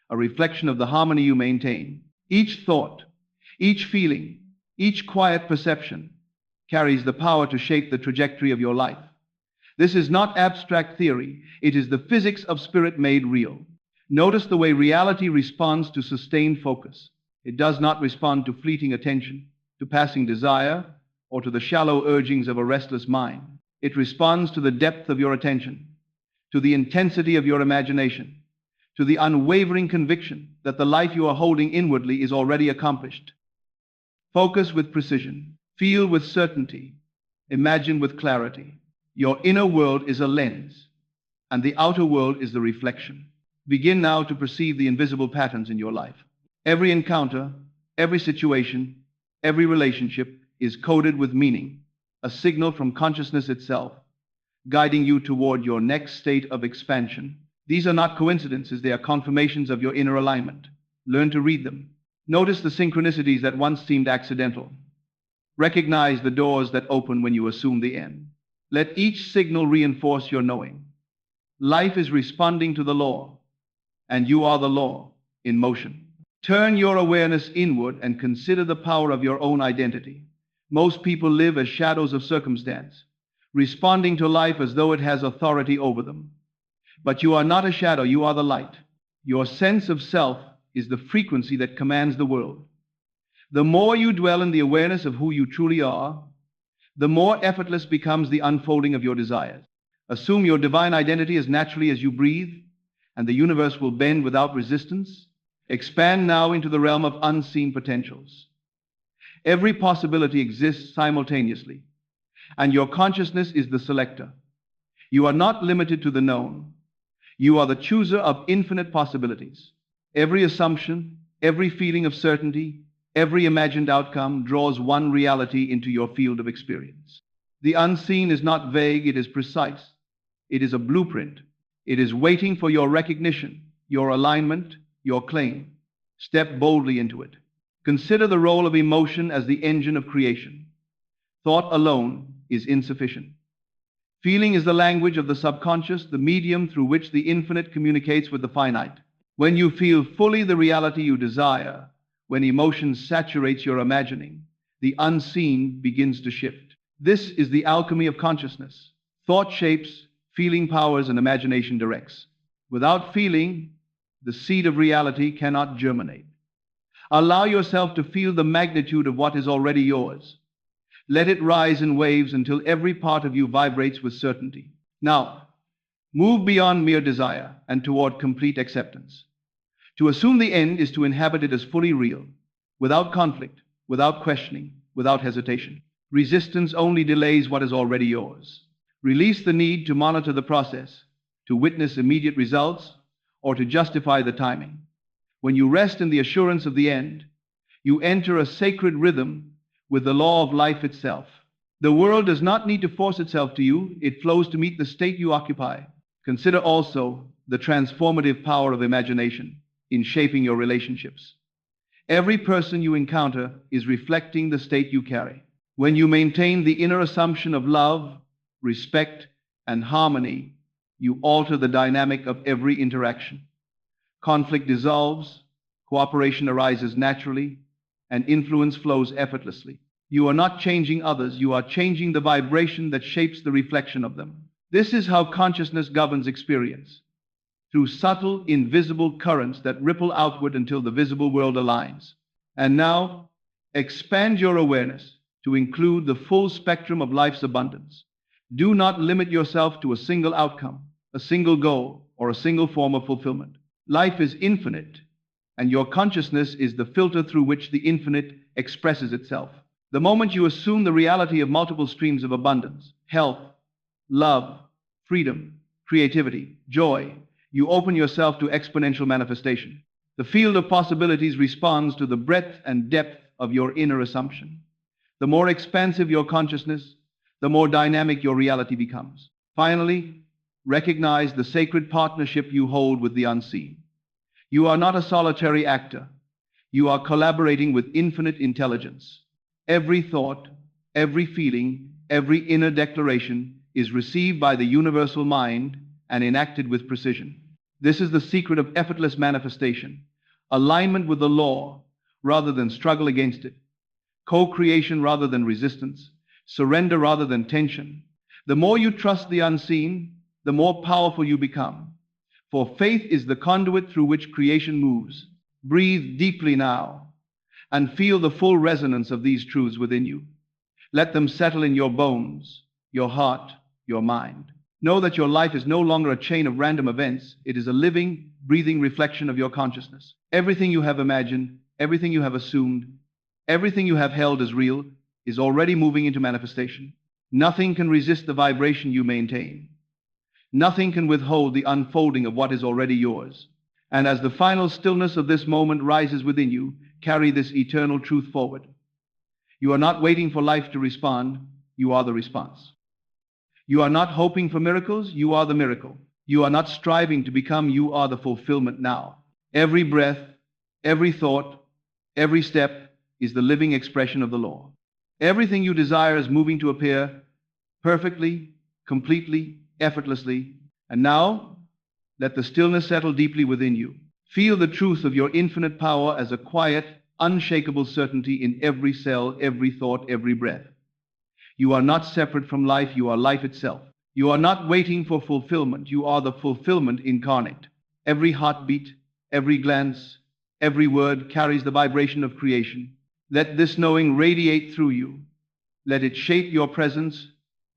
a reflection of the harmony you maintain. Each thought, each feeling, each quiet perception carries the power to shape the trajectory of your life. This is not abstract theory. It is the physics of spirit made real. Notice the way reality responds to sustained focus. It does not respond to fleeting attention, to passing desire, or to the shallow urgings of a restless mind. It responds to the depth of your attention, to the intensity of your imagination, to the unwavering conviction that the life you are holding inwardly is already accomplished. Focus with precision. Feel with certainty. Imagine with clarity. Your inner world is a lens, and the outer world is the reflection. Begin now to perceive the invisible patterns in your life. Every encounter, every situation, every relationship is coded with meaning, a signal from consciousness itself, guiding you toward your next state of expansion. These are not coincidences, they are confirmations of your inner alignment. Learn to read them. Notice the synchronicities that once seemed accidental. Recognize the doors that open when you assume the end. Let each signal reinforce your knowing. Life is responding to the law, and you are the law in motion. Turn your awareness inward and consider the power of your own identity. Most people live as shadows of circumstance, responding to life as though it has authority over them. But you are not a shadow, you are the light. Your sense of self is the frequency that commands the world. The more you dwell in the awareness of who you truly are, the more effortless becomes the unfolding of your desires. Assume your divine identity as naturally as you breathe, and the universe will bend without resistance. Expand now into the realm of unseen potentials. Every possibility exists simultaneously, and your consciousness is the selector. You are not limited to the known. You are the chooser of infinite possibilities. Every assumption, every feeling of certainty, every imagined outcome draws one reality into your field of experience. The unseen is not vague, it is precise. It is a blueprint. It is waiting for your recognition. your alignment, your claim. Step boldly into it. Consider the role of emotion as the engine of creation. Thought alone is insufficient. Feeling is the language of the subconscious, the medium through which the infinite communicates with the finite. When you feel fully the reality you desire, when emotion saturates your imagining, the unseen begins to shift. This is the alchemy of consciousness. Thought shapes, feeling powers, and imagination directs. Without feeling, the seed of reality cannot germinate. Allow yourself to feel the magnitude of what is already yours. Let it rise in waves until every part of you vibrates with certainty. Now, move beyond mere desire and toward complete acceptance. To assume the end is to inhabit it as fully real, without conflict, without questioning, without hesitation. Resistance only delays what is already yours. Release the need to monitor the process, to witness immediate results, or to justify the timing. When you rest in the assurance of the end, you enter a sacred rhythm with the law of life itself. The world does not need to force itself to you, it flows to meet the state you occupy. Consider also the transformative power of imagination in shaping your relationships. Every person you encounter is reflecting the state you carry. When you maintain the inner assumption of love, respect, and harmony, you alter the dynamic of every interaction. Conflict dissolves, cooperation arises naturally, and influence flows effortlessly. You are not changing others, you are changing the vibration that shapes the reflection of them. This is how consciousness governs experience, through subtle, invisible currents that ripple outward until the visible world aligns. And now, expand your awareness to include the full spectrum of life's abundance. Do not limit yourself to a single outcome, a single goal, or a single form of fulfillment. Life is infinite, and your consciousness is the filter through which the infinite expresses itself. The moment you assume the reality of multiple streams of abundance, health, love, freedom, creativity, joy, you open yourself to exponential manifestation. The field of possibilities responds to the breadth and depth of your inner assumption. The more expansive your consciousness, the more dynamic your reality becomes. Finally, recognize the sacred partnership you hold with the unseen. You are not a solitary actor. You are collaborating with infinite intelligence. Every thought, every feeling, every inner declaration is received by the universal mind and enacted with precision. This is the secret of effortless manifestation, alignment with the law rather than struggle against it, co-creation rather than resistance, surrender rather than tension. The more you trust the unseen, the more powerful you become. For faith is the conduit through which creation moves. Breathe deeply now and feel the full resonance of these truths within you. Let them settle in your bones, your heart, your mind. Know that your life is no longer a chain of random events. It is a living, breathing reflection of your consciousness. Everything you have imagined, everything you have assumed, everything you have held as real is already moving into manifestation. Nothing can resist the vibration you maintain. Nothing can withhold the unfolding of what is already yours. And as the final stillness of this moment rises within you, carry this eternal truth forward. You are not waiting for life to respond, you are the response. You are not hoping for miracles, you are the miracle. You are not striving to become, you are the fulfillment now. Every breath, every thought, every step is the living expression of the law. Everything you desire is moving to appear perfectly, completely, effortlessly. And now, let the stillness settle deeply within you. Feel the truth of your infinite power as a quiet, unshakable certainty in every cell, every thought, every breath. You are not separate from life, you are life itself. You are not waiting for fulfillment, you are the fulfillment incarnate. Every heartbeat, every glance, every word carries the vibration of creation. Let this knowing radiate through you. Let it shape your presence,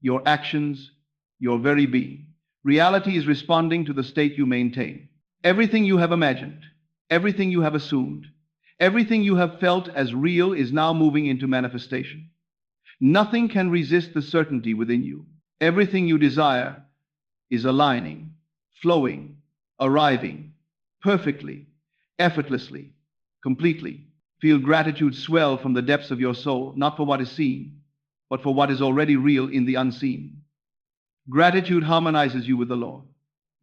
your actions, your very being. Reality is responding to the state you maintain. Everything you have imagined, everything you have assumed, everything you have felt as real is now moving into manifestation. Nothing can resist the certainty within you. Everything you desire is aligning, flowing, arriving, perfectly, effortlessly, completely. Feel gratitude swell from the depths of your soul, not for what is seen, but for what is already real in the unseen. Gratitude harmonizes you with the Lord.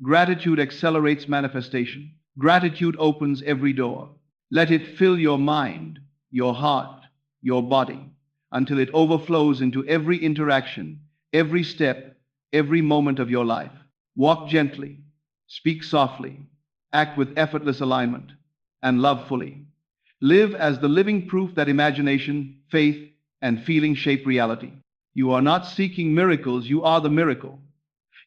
Gratitude accelerates manifestation. Gratitude opens every door. Let it fill your mind, your heart, your body, until it overflows into every interaction, every step, every moment of your life. Walk gently, speak softly, act with effortless alignment, and love fully. Live as the living proof that imagination, faith, and feeling shape reality. You are not seeking miracles, you are the miracle.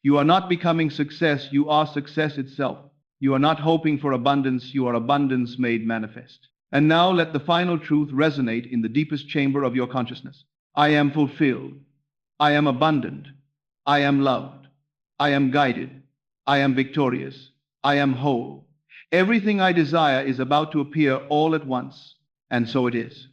You are not becoming success, you are success itself. You are not hoping for abundance, you are abundance made manifest. And now let the final truth resonate in the deepest chamber of your consciousness. I am fulfilled. I am abundant. I am loved. I am guided. I am victorious. I am whole. Everything I desire is about to appear all at once. And so it is.